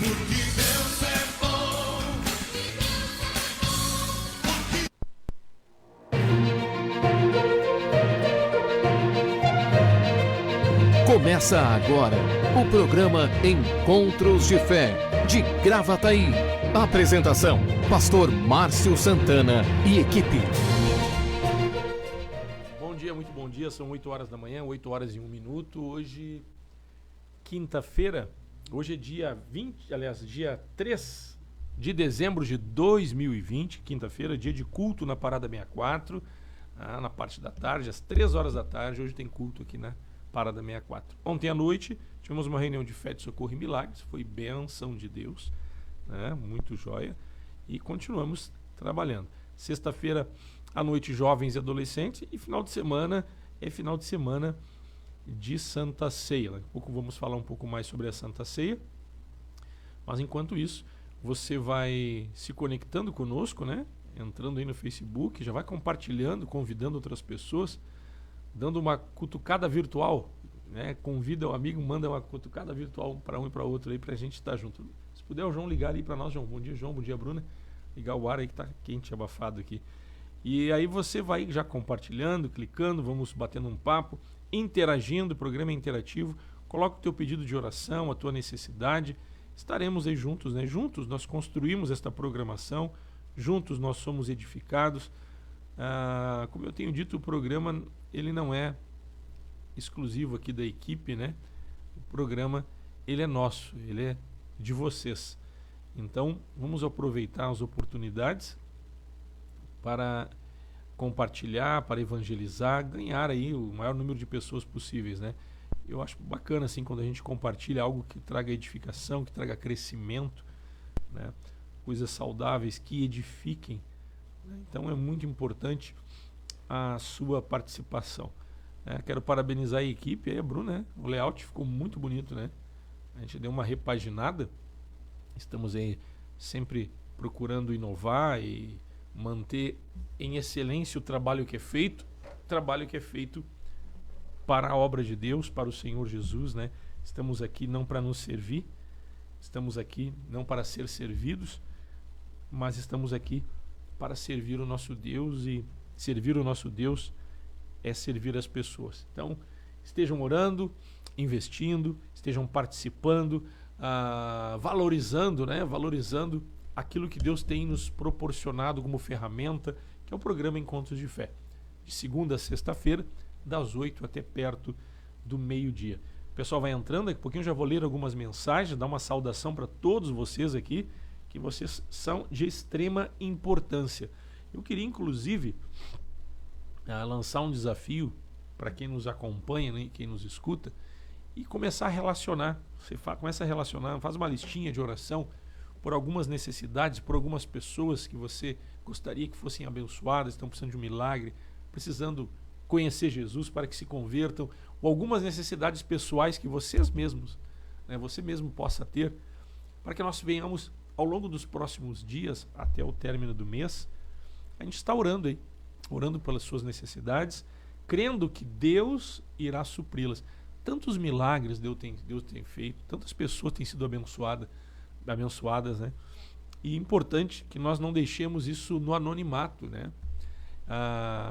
Porque Deus é bom. Começa agora o programa Encontros de Fé, de Gravataí. Apresentação, Pastor Márcio Santana e equipe. Bom dia, muito bom dia. São 8 horas da manhã, 8 horas e 1 minuto. Hoje, quinta-feira, hoje é dia 3 de dezembro de 2020, quinta-feira, dia de culto na Parada 64, na parte da tarde, às 3 horas da tarde. Hoje tem culto aqui na Parada 64. Ontem à noite tivemos uma reunião de fé de socorro e milagres, foi bênção de Deus, né? Muito joia, e continuamos trabalhando. Sexta-feira à noite, jovens e adolescentes, e final de semana é final de semana de Santa Ceia. Daqui a pouco vamos falar um pouco mais sobre a Santa Ceia, mas enquanto isso, você vai se conectando conosco, né? Entrando aí no Facebook, já vai compartilhando, convidando outras pessoas, dando uma cutucada virtual, né? Convida o amigo, manda uma cutucada virtual para um e para outro aí, para a gente estar junto. Se puder o João ligar aí para nós, João. Bom dia, João. Bom dia, Bruna. Ligar o ar aí que tá quente, abafado aqui. E aí você vai já compartilhando, clicando, vamos batendo um papo, interagindo, o programa é interativo. Coloca o teu pedido de oração, a tua necessidade. Estaremos aí juntos, né? Juntos nós construímos esta programação, juntos nós somos edificados. Como eu tenho dito, o programa ele não é exclusivo aqui da equipe, né? O programa ele é nosso, ele é de vocês. Então vamos aproveitar as oportunidades para compartilhar, para evangelizar, ganhar aí o maior número de pessoas possíveis, né? Eu acho bacana assim quando a gente compartilha algo que traga edificação, que traga crescimento, né? Coisas saudáveis que edifiquem. Então é muito importante a sua participação. Quero parabenizar a equipe, aí a Bruna, né? O layout ficou muito bonito, né? A gente deu uma repaginada. Estamos aí sempre procurando inovar e manter em excelência o trabalho que é feito para a obra de Deus, para o Senhor Jesus, né? Estamos aqui não para nos servir, estamos aqui não para ser servidos, mas estamos aqui para servir o nosso Deus, e servir o nosso Deus é servir as pessoas. Então, estejam orando, investindo, estejam participando, valorizando, né? Valorizando aquilo que Deus tem nos proporcionado como ferramenta, que é o programa Encontros de Fé. De segunda a sexta-feira, das 8 até perto do meio-dia. O pessoal vai entrando, daqui a pouquinho eu já vou ler algumas mensagens, dar uma saudação para todos vocês aqui, que vocês são de extrema importância. Eu queria, inclusive, lançar um desafio para quem nos acompanha, né, quem nos escuta, e começar a relacionar. Você começa a relacionar, faz uma listinha de oração por algumas necessidades, por algumas pessoas que você gostaria que fossem abençoadas, estão precisando de um milagre, precisando conhecer Jesus para que se convertam, ou algumas necessidades pessoais que vocês mesmos, né, você mesmo possa ter, para que nós venhamos ao longo dos próximos dias, até o término do mês, a gente está orando aí, orando pelas suas necessidades, crendo que Deus irá supri-las. Tantos milagres Deus tem feito, tantas pessoas têm sido abençoadas, né? E é importante que nós não deixemos isso no anonimato, né?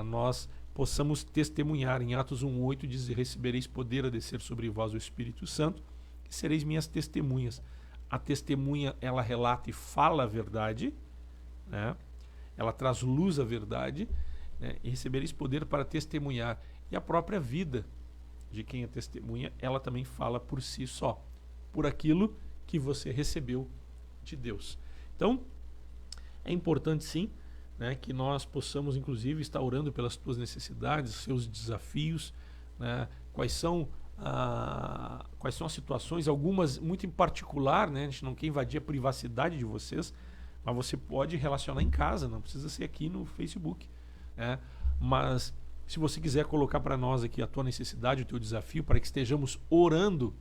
Nós possamos testemunhar. Em Atos 1:8 diz: recebereis poder a descer sobre vós o Espírito Santo, e sereis minhas testemunhas. A testemunha, ela relata e fala a verdade, né? Ela traz luz à verdade, né? E recebereis poder para testemunhar. E a própria vida de quem é testemunha, ela também fala por si só, por aquilo que você recebeu de Deus. Então, é importante sim, né, que nós possamos inclusive estar orando pelas tuas necessidades, seus desafios, né? Quais são as situações, algumas muito em particular, né? A gente não quer invadir a privacidade de vocês, mas você pode relacionar em casa, não precisa ser aqui no Facebook, né? Mas se você quiser colocar para nós aqui a tua necessidade, o teu desafio, para que estejamos orando,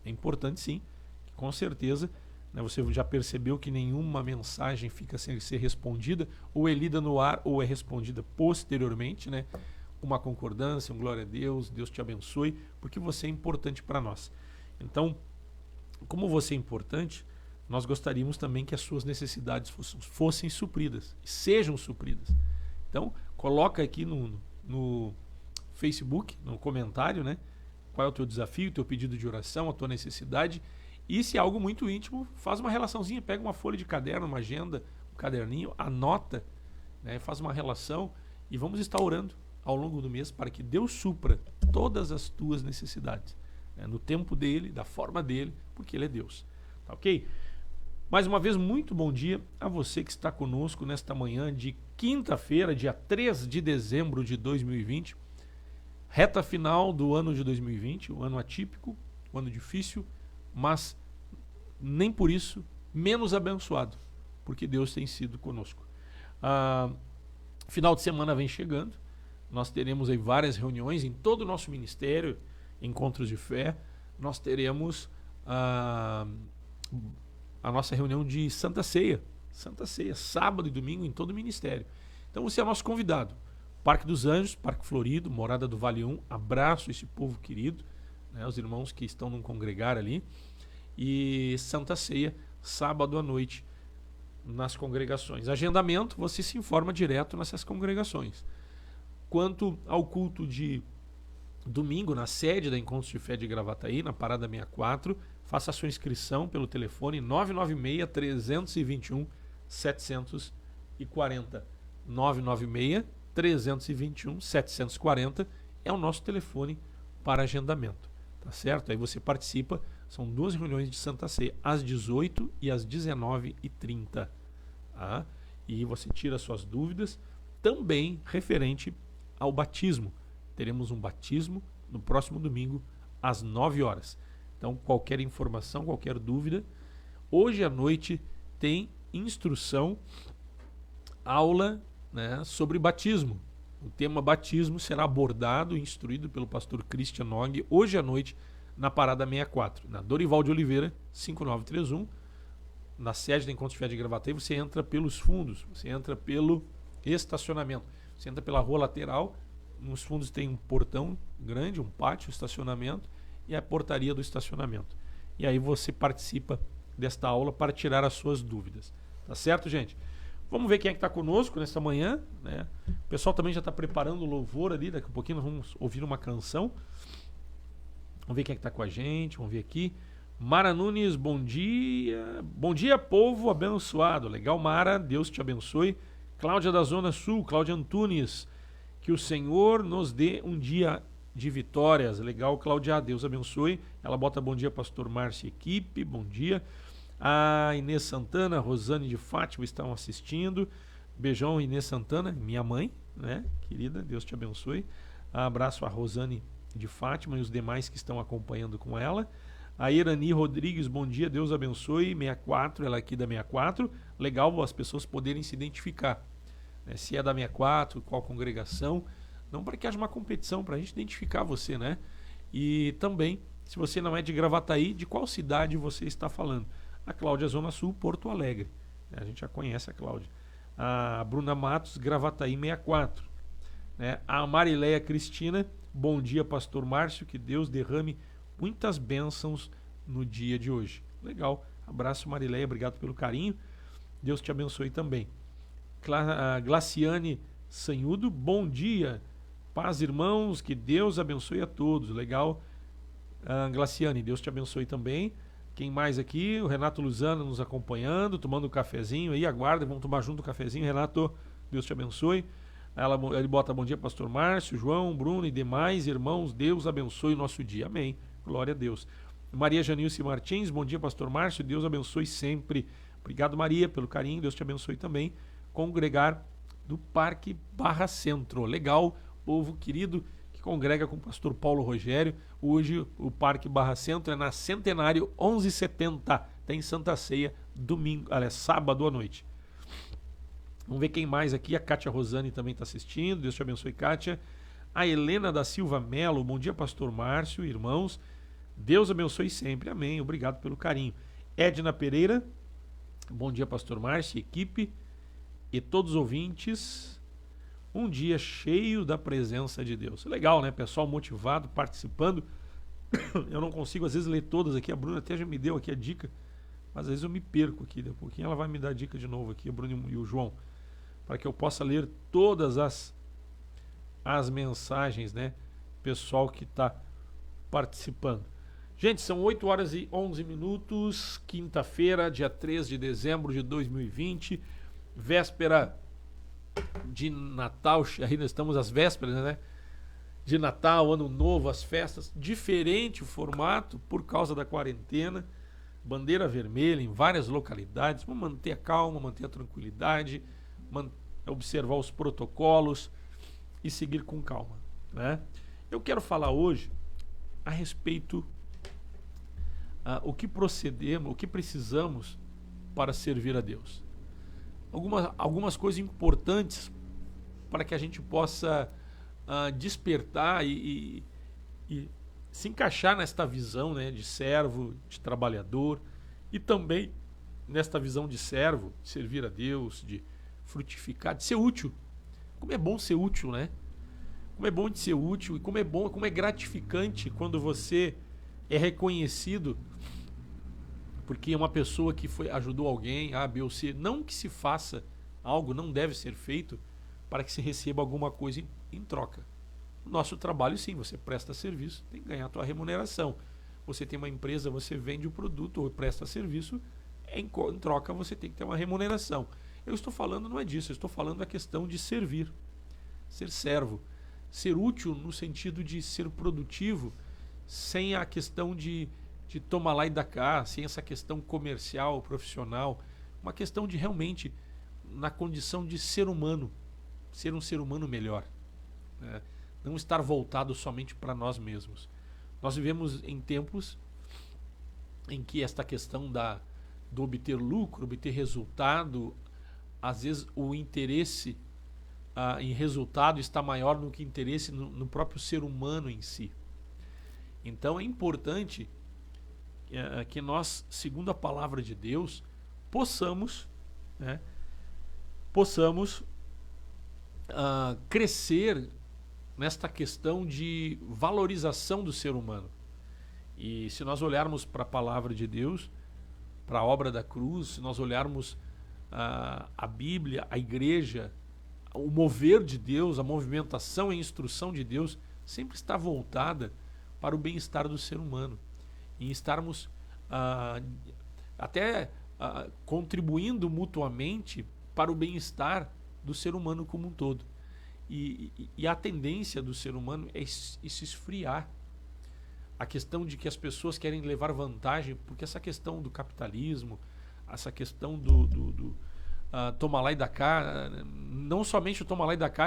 é importante sim, que com certeza, né, você já percebeu que nenhuma mensagem fica sem ser respondida, ou é lida no ar, ou é respondida posteriormente, né? Uma concordância, um glória a Deus, Deus te abençoe, porque você é importante para nós. Então, como você é importante, nós gostaríamos também que as suas necessidades fossem supridas, sejam supridas. Então, coloca aqui no Facebook, no comentário, né? Qual é o teu desafio, o teu pedido de oração, a tua necessidade. E se é algo muito íntimo, faz uma relaçãozinha, pega uma folha de caderno, uma agenda, um caderninho, anota, né? Faz uma relação e vamos estar orando ao longo do mês para que Deus supra todas as tuas necessidades, né? No tempo dele, da forma dele, porque ele é Deus. Tá ok? Mais uma vez, muito bom dia a você que está conosco nesta manhã de quinta-feira, dia 3 de dezembro de 2020. Reta final do ano de 2020, um ano atípico, um ano difícil, mas nem por isso menos abençoado, porque Deus tem sido conosco. Final de semana vem chegando, nós teremos aí várias reuniões em todo o nosso ministério, encontros de fé. Nós teremos a nossa reunião de Santa Ceia, sábado e domingo em todo o ministério. Então você é nosso convidado. Parque dos Anjos, Parque Florido, Morada do Vale 1, abraço esse povo querido, né, os irmãos que estão num congregar ali. E Santa Ceia, sábado à noite, nas congregações. Agendamento, você se informa direto nessas congregações. Quanto ao culto de domingo, na sede da Encontros de Fé de Gravataí, na Parada 64, faça a sua inscrição pelo telefone 996-321-740. 996-321-740 é o nosso telefone para agendamento. Tá certo? Aí você participa. São 2 reuniões de Santa Ceia, às 18 e às 19h30. Tá? E você tira suas dúvidas, também referente ao batismo. Teremos um batismo no próximo domingo, às 9 horas. Então, qualquer informação, qualquer dúvida, hoje à noite tem instrução, aula, né, sobre batismo. O tema batismo será abordado e instruído pelo pastor Christian Nog hoje à noite, na Parada 64, na Dorival de Oliveira, 5931, na sede da Encontros de Fé de Gravataí. Você entra pelos fundos, você entra pelo estacionamento, você entra pela rua lateral, nos fundos tem um portão grande, um pátio, estacionamento e a portaria do estacionamento. E aí você participa desta aula para tirar as suas dúvidas. Tá certo, gente? Vamos ver quem é que está conosco nesta manhã, né? O pessoal também já está preparando o louvor ali, daqui a pouquinho nós vamos ouvir uma canção. Vamos ver quem é que está com a gente, vamos ver aqui. Mara Nunes, bom dia. Bom dia, povo abençoado. Legal, Mara, Deus te abençoe. Cláudia da Zona Sul, Cláudia Antunes, que o Senhor nos dê um dia de vitórias. Legal, Cláudia, Deus abençoe. Ela bota bom dia, pastor Márcio e equipe, bom dia. A Inês Santana, Rosane de Fátima estão assistindo. Beijão, Inês Santana, minha mãe, né, querida, Deus te abençoe. Abraço a Rosane de Fátima e os demais que estão acompanhando com ela. A Irani Rodrigues, bom dia, Deus abençoe. 64, ela aqui da 64. Legal as pessoas poderem se identificar, né? Se é da 64, qual congregação. Não para que haja uma competição, para a gente identificar você, né? E também, se você não é de Gravataí, de qual cidade você está falando? A Cláudia, Zona Sul, Porto Alegre. A gente já conhece a Cláudia. A Bruna Matos, Gravataí 64. Né? A Marileia Cristina, bom dia, pastor Márcio, que Deus derrame muitas bênçãos no dia de hoje. Legal, abraço Marileia, obrigado pelo carinho, Deus te abençoe também. Glaciane Sanhudo, bom dia, paz irmãos, que Deus abençoe a todos. Legal, Glaciane, Deus te abençoe também. Quem mais aqui? O Renato Luzano nos acompanhando, tomando um cafezinho aí, aguarda, vamos tomar junto o cafezinho. Renato, Deus te abençoe. Ele bota bom dia, pastor Márcio, João, Bruno e demais irmãos, Deus abençoe o nosso dia. Amém. Glória a Deus. Maria Janilce Martins, bom dia, pastor Márcio, Deus abençoe sempre. Obrigado, Maria, pelo carinho, Deus te abençoe também. Congregar do Parque Barra Centro. Legal, povo querido que congrega com o pastor Paulo Rogério. Hoje o Parque Barra Centro é na Centenário 1170, tem Santa Ceia, sábado à noite. Vamos ver quem mais aqui. A Kátia Rosane também está assistindo. Deus te abençoe, Kátia. A Helena da Silva Melo. Bom dia, pastor Márcio, irmãos. Deus abençoe sempre. Amém. Obrigado pelo carinho. Edna Pereira. Bom dia, pastor Márcio, equipe e todos os ouvintes. Um dia cheio da presença de Deus. Legal, né? Pessoal motivado, participando. Eu não consigo, às vezes, ler todas aqui. A Bruna até já me deu aqui a dica. Às vezes eu me perco aqui, daqui a pouquinho ela vai me dar dica de novo aqui, o Bruno e o João, para que eu possa ler todas as mensagens, né? Pessoal que está participando. Gente, são 8 horas e 11 minutos, quinta-feira, dia 3 de dezembro de 2020, véspera de Natal, ainda estamos às vésperas, né? De Natal, Ano Novo, as festas, diferente o formato por causa da quarentena, bandeira vermelha em várias localidades. Vamos manter a calma, manter a tranquilidade, observar os protocolos e seguir com calma, né? Eu quero falar hoje a respeito o que procedemos, o que precisamos para servir a Deus. Algumas coisas importantes para que a gente possa despertar e se encaixar nesta visão, né, de servo, de trabalhador, e também nesta visão de servo, de servir a Deus, de frutificar, de ser útil. Como é bom ser útil, né? Como é bom de ser útil e como é gratificante quando você é reconhecido porque é uma pessoa que ajudou alguém, A, B ou C. Não que se faça algo, não deve ser feito para que se receba alguma coisa em troca. O nosso trabalho, sim, você presta serviço, tem que ganhar a tua remuneração. Você tem uma empresa, você vende o produto ou presta serviço, em troca você tem que ter uma remuneração. Eu estou falando, não é disso, eu estou falando da questão de servir, ser servo, ser útil no sentido de ser produtivo, sem a questão de tomar lá e dar cá, sem essa questão comercial, profissional, uma questão de realmente, na condição de ser humano, ser um ser humano melhor, né? Não estar voltado somente para nós mesmos. Nós vivemos em tempos em que esta questão do obter lucro, obter resultado, às vezes o interesse em resultado está maior do que o interesse no próprio ser humano em si. Então é importante que nós, segundo a palavra de Deus, possamos crescer nesta questão de valorização do ser humano. E se nós olharmos para a palavra de Deus, para a obra da cruz, se nós olharmos a Bíblia, a igreja, o mover de Deus, a movimentação e a instrução de Deus sempre está voltada para o bem-estar do ser humano. E estarmos contribuindo mutuamente para o bem-estar do ser humano como um todo. E a tendência do ser humano é se esfriar. A questão de que as pessoas querem levar vantagem, porque essa questão do capitalismo, essa questão do toma lá e dá cá, não somente o toma lá e dá cá,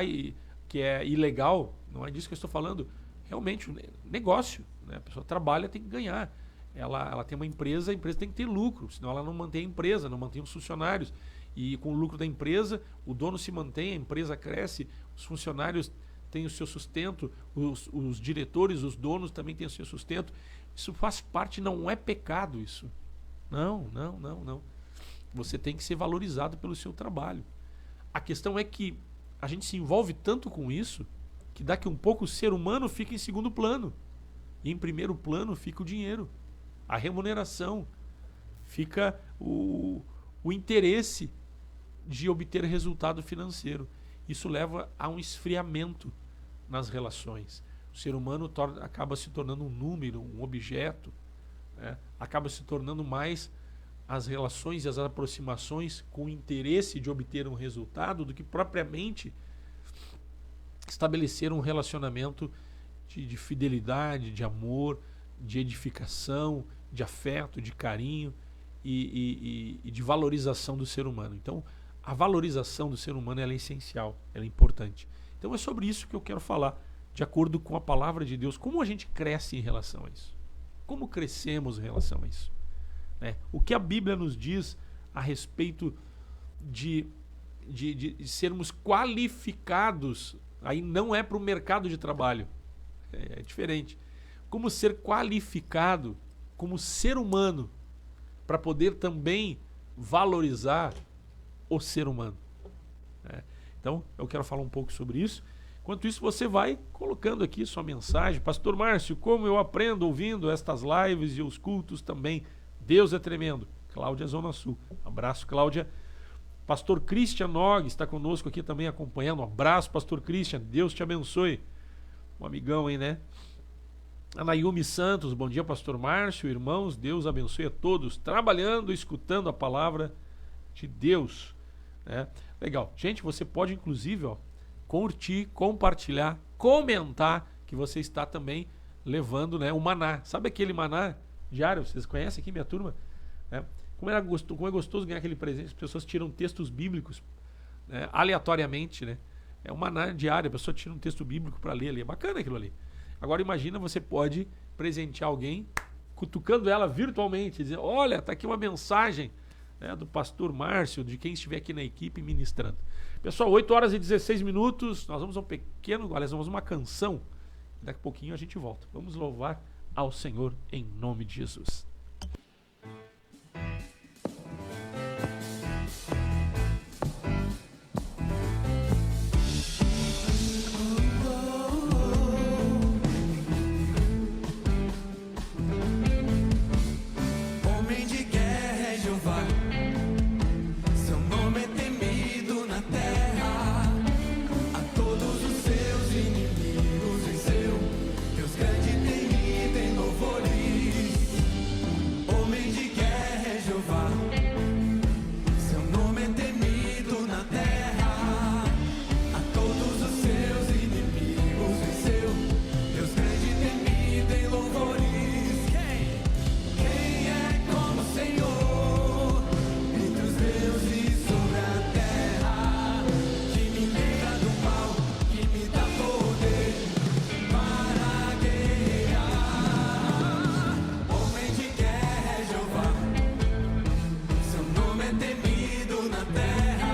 que é ilegal, não é disso que eu estou falando, realmente, negócio, né? A pessoa trabalha, tem que ganhar. Ela tem uma empresa, a empresa tem que ter lucro, senão ela não mantém a empresa, não mantém os funcionários. E com o lucro da empresa, o dono se mantém, a empresa cresce, os funcionários têm o seu sustento, os diretores, os donos também têm o seu sustento. Isso faz parte, não é pecado isso. Não. Você tem que ser valorizado pelo seu trabalho. A questão é que a gente se envolve tanto com isso, que daqui um pouco o ser humano fica em segundo plano. E em primeiro plano fica o dinheiro, a remuneração, fica o interesse de obter resultado financeiro. Isso leva a um esfriamento nas relações. O ser humano acaba se tornando um número, um objeto, né? Acaba se tornando mais as relações e as aproximações com o interesse de obter um resultado do que propriamente estabelecer um relacionamento de fidelidade, de amor, de edificação, de afeto, de carinho e de valorização do ser humano. Então, a valorização do ser humano ela é essencial, ela é importante. Então é sobre isso que eu quero falar, de acordo com a palavra de Deus. Como a gente cresce em relação a isso? Como crescemos em relação a isso? Né? O que a Bíblia nos diz a respeito de sermos qualificados, aí não é para o mercado de trabalho, é diferente. Como ser qualificado como ser humano para poder também valorizar o ser humano. Então, eu quero falar um pouco sobre isso. Enquanto isso, você vai colocando aqui sua mensagem. Pastor Márcio, como eu aprendo ouvindo estas lives e os cultos também. Deus é tremendo. Cláudia, Zona Sul. Abraço, Cláudia. Pastor Christian Nog está conosco aqui também acompanhando. Um abraço, Pastor Christian. Deus te abençoe. Um amigão aí, né? A Nayumi Santos, bom dia, Pastor Márcio. Irmãos, Deus abençoe a todos. Trabalhando, escutando a palavra de Deus. Né? Legal. Gente, você pode inclusive curtir, compartilhar, comentar que você está também levando, né, o maná. Sabe aquele maná diário? Vocês conhecem aqui, minha turma? Né? Como é gostoso ganhar aquele presente. As pessoas tiram textos bíblicos, né, aleatoriamente. Né? É um maná diário. A pessoa tira um texto bíblico para ler ali. É bacana aquilo ali. Agora imagina, você pode presentear alguém cutucando ela virtualmente. Dizer, olha, tá aqui uma mensagem, né, do pastor Márcio, de quem estiver aqui na equipe ministrando. Pessoal, 8 horas e 16 minutos. Nós vamos a um pequeno... Aliás, vamos a uma canção. Daqui a pouquinho a gente volta. Vamos louvar ao Senhor em nome de Jesus. Homem de guerra é Jeová, seu nome é temido na terra. A todos os seus inimigos venceu, Deus grande, temido em louvores. Homem de guerra é Jeová, seu nome é temido na terra. A todos os seus inimigos venceu, Deus grande, temido em louvores. Quem é como o Senhor entre os deuses sobre a terra, que me livra do mal, que me dá poder para guerrear? Homem de guerra é Jeová, seu nome é temido na terra.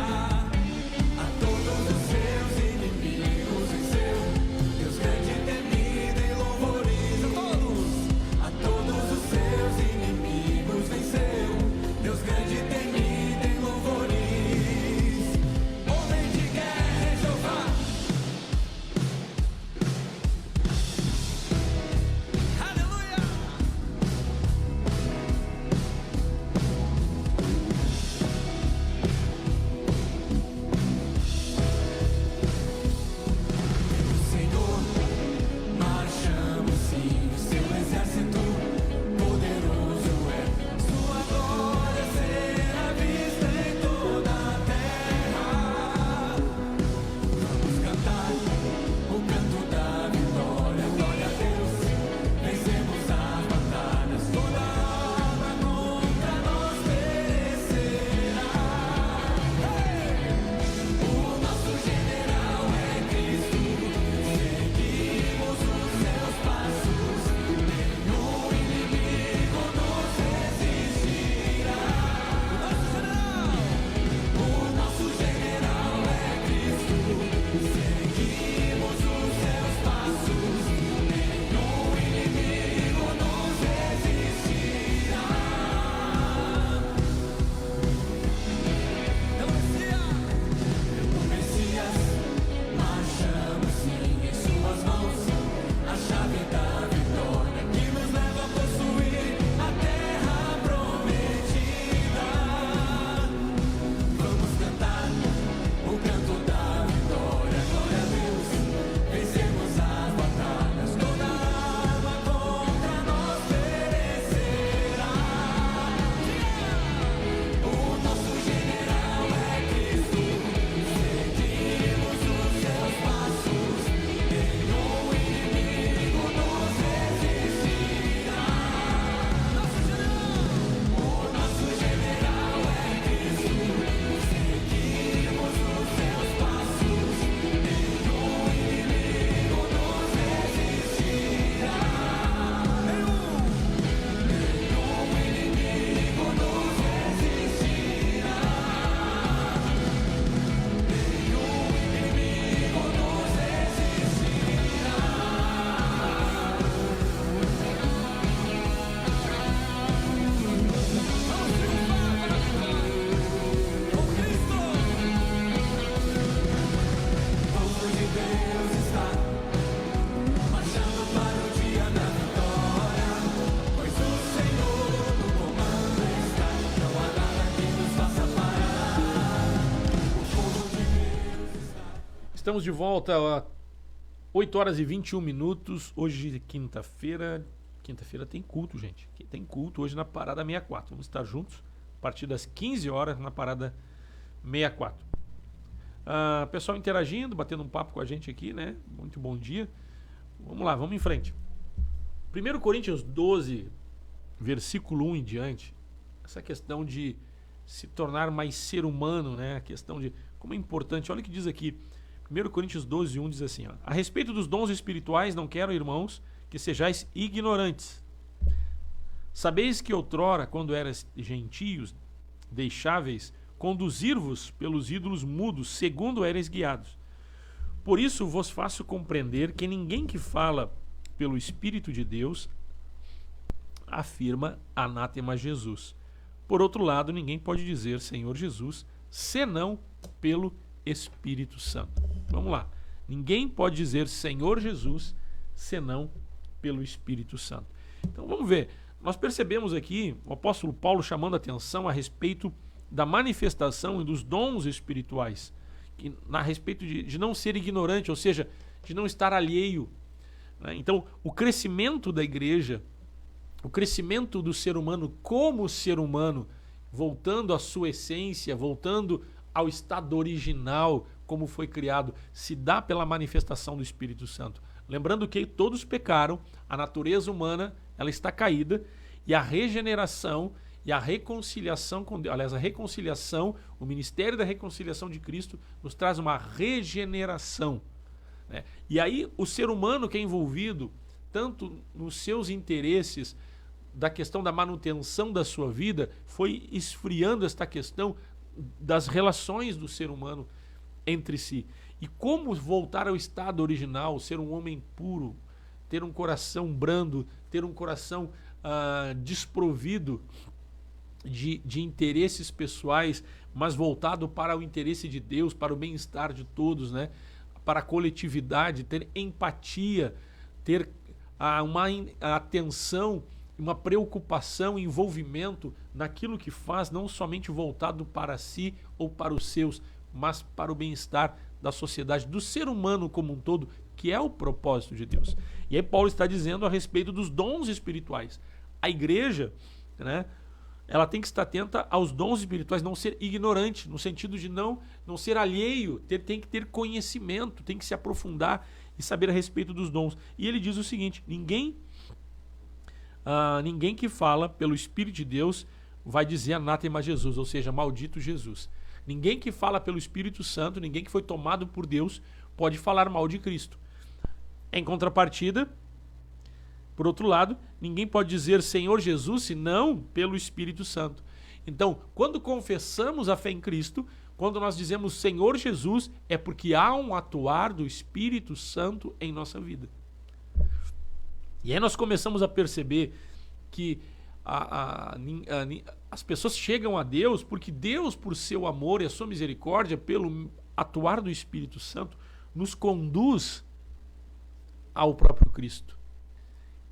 A todos os seus inimigos venceu, Deus grande e temido em louvores. A todos os seus inimigos venceu, Deus grande e temido em louvores. Homem de guerra é Jeová. Aleluia. Senhor, marchamos sim, seu exército poderoso é. Sua glória será Estamos de volta a 8 horas e 21 minutos. Hoje, quinta-feira. Quinta-feira tem culto, gente. Tem culto hoje na Parada 64. Vamos estar juntos a partir das 15 horas na Parada 64. Pessoal interagindo, batendo um papo com a gente aqui, né? Muito bom dia. Vamos lá, vamos em frente. 1 Coríntios 12, versículo 1 em diante. Essa questão de se tornar mais ser humano, né? A questão de como é importante. Olha o que diz aqui. 1 Coríntios 12, 1 diz assim, ó: a respeito dos dons espirituais, não quero, irmãos, que sejais ignorantes. Sabeis que outrora, quando eras gentios, deixáveis conduzir-vos pelos ídolos mudos, segundo erais guiados. Por isso vos faço compreender que ninguém que fala pelo Espírito de Deus afirma anátema Jesus. Por outro lado, ninguém pode dizer Senhor Jesus, senão pelo Espírito Santo. Vamos lá. Ninguém pode dizer Senhor Jesus, senão pelo Espírito Santo. Então vamos ver. Nós percebemos aqui o apóstolo Paulo chamando a atenção a respeito da manifestação e dos dons espirituais, a respeito de não ser ignorante, ou seja, de não estar alheio, né? Então, o crescimento da igreja, o crescimento do ser humano como ser humano, voltando à sua essência, voltando ao estado original, como foi criado, se dá pela manifestação do Espírito Santo. Lembrando que todos pecaram, a natureza humana ela está caída, e a regeneração e a reconciliação com Deus, aliás, a reconciliação, o ministério da reconciliação de Cristo nos traz uma regeneração, né? E aí o ser humano que é envolvido tanto nos seus interesses da questão da manutenção da sua vida, foi esfriando esta questão das relações do ser humano entre si. E como voltar ao estado original, ser um homem puro, ter um coração brando, ter um coração desprovido de interesses pessoais, mas voltado para o interesse de Deus, para o bem-estar de todos, né? Para a coletividade, ter empatia, ter uma atenção, uma preocupação, envolvimento naquilo que faz, não somente voltado para si ou para os seus, mas para o bem-estar da sociedade, do ser humano como um todo, que é o propósito de Deus. E aí Paulo está dizendo a respeito dos dons espirituais. A igreja, né, ela tem que estar atenta aos dons espirituais, não ser ignorante, no sentido de não ser alheio, tem que ter conhecimento, tem que se aprofundar e saber a respeito dos dons. E ele diz o seguinte: ninguém que fala pelo Espírito de Deus vai dizer anátema Jesus, ou seja, maldito Jesus. Ninguém que fala pelo Espírito Santo, ninguém que foi tomado por Deus, pode falar mal de Cristo. Em contrapartida, por outro lado, ninguém pode dizer Senhor Jesus, senão pelo Espírito Santo. Então, quando confessamos a fé em Cristo, quando nós dizemos Senhor Jesus, é porque há um atuar do Espírito Santo em nossa vida. E aí nós começamos a perceber que as pessoas chegam a Deus porque Deus, por seu amor e a sua misericórdia, pelo atuar do Espírito Santo, nos conduz ao próprio Cristo,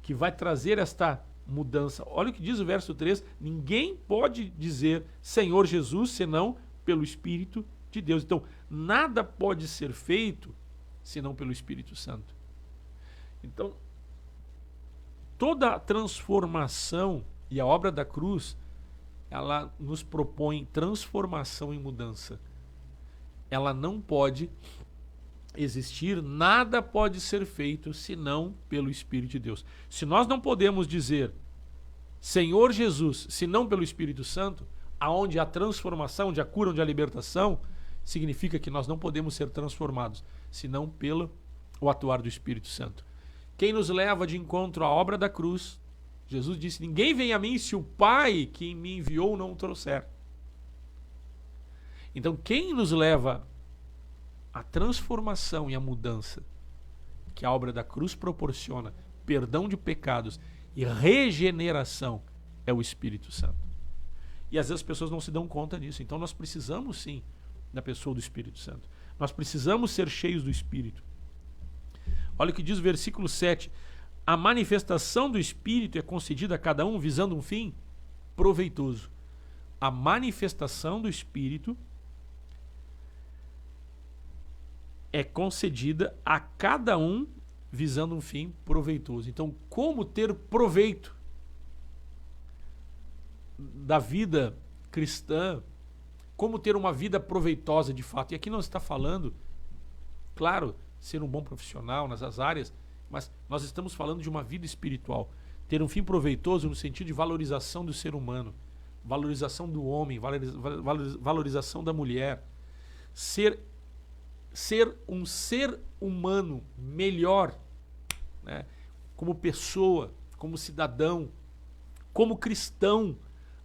que vai trazer esta mudança. Olha o que diz o verso 3: ninguém pode dizer Senhor Jesus senão pelo Espírito de Deus. Então, nada pode ser feito senão pelo Espírito Santo. Então, toda a transformação e a obra da cruz, ela nos propõe transformação e mudança. Ela não pode existir, nada pode ser feito senão pelo Espírito de Deus. Se nós não podemos dizer Senhor Jesus, senão pelo Espírito Santo, aonde há transformação, onde há cura, onde há libertação, significa que nós não podemos ser transformados, senão pelo o atuar do Espírito Santo. Quem nos leva de encontro à obra da cruz, Jesus disse, ninguém vem a mim se o Pai que me enviou não o trouxer. Então quem nos leva à transformação e à mudança que a obra da cruz proporciona, perdão de pecados e regeneração, é o Espírito Santo. E às vezes as pessoas não se dão conta disso. Então nós precisamos sim da pessoa do Espírito Santo. Nós precisamos ser cheios do Espírito. Olha o que diz o versículo 7. A manifestação do Espírito é concedida a cada um visando um fim proveitoso. A manifestação do Espírito é concedida a cada um visando um fim proveitoso. Então, como ter proveito da vida cristã, como ter uma vida proveitosa de fato. E aqui não está falando, claro, ser um bom profissional nas áreas, mas nós estamos falando de uma vida espiritual. Ter um fim proveitoso no sentido de valorização do ser humano, valorização do homem, valorização da mulher. Ser um ser humano melhor, né? Como pessoa, como cidadão, como cristão,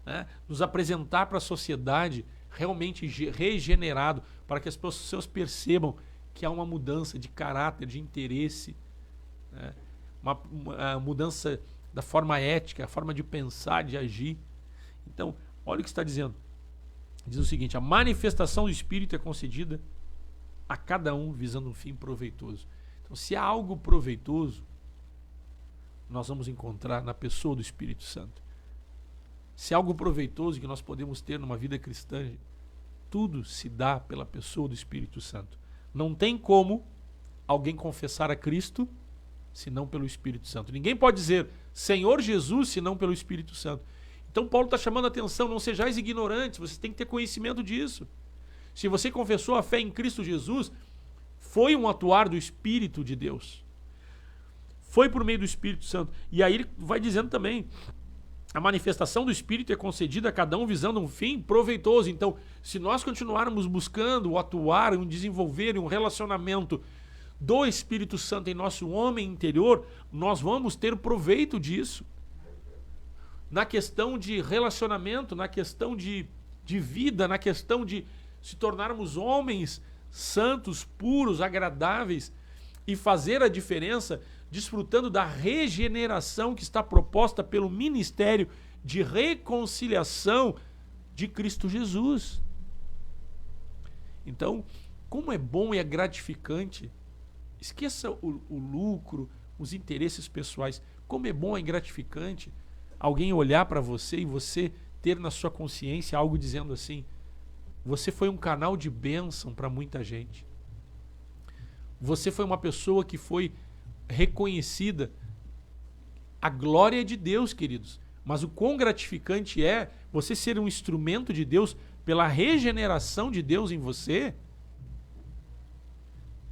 né? Nos apresentar para a sociedade realmente regenerado, para que as pessoas percebam que há uma mudança de caráter, de interesse, né? Uma mudança da forma ética, a forma de pensar, de agir. Então, olha o que está dizendo. Diz o seguinte: a manifestação do Espírito é concedida a cada um visando um fim proveitoso. Então, se há algo proveitoso, nós vamos encontrar na pessoa do Espírito Santo. Se há algo proveitoso que nós podemos ter numa vida cristã, tudo se dá pela pessoa do Espírito Santo. Não tem como alguém confessar a Cristo senão pelo Espírito Santo. Ninguém pode dizer Senhor Jesus senão pelo Espírito Santo. Então Paulo está chamando a atenção: não sejais ignorantes, vocês têm que ter conhecimento disso. Se você confessou a fé em Cristo Jesus, foi um atuar do Espírito de Deus. Foi por meio do Espírito Santo. E aí ele vai dizendo também: a manifestação do Espírito é concedida a cada um visando um fim proveitoso. Então, se nós continuarmos buscando o atuar, o desenvolver um relacionamento do Espírito Santo em nosso homem interior, nós vamos ter proveito disso. Na questão de relacionamento, na questão de vida, na questão de se tornarmos homens santos, puros, agradáveis e fazer a diferença, desfrutando da regeneração que está proposta pelo ministério de reconciliação de Cristo Jesus. Então, como é bom e é gratificante, esqueça o lucro, os interesses pessoais, como é bom e gratificante alguém olhar para você e você ter na sua consciência algo dizendo assim: você foi um canal de bênção para muita gente. Você foi uma pessoa que foi reconhecida. A glória é de Deus, queridos. Mas o quão gratificante é você ser um instrumento de Deus pela regeneração de Deus em você,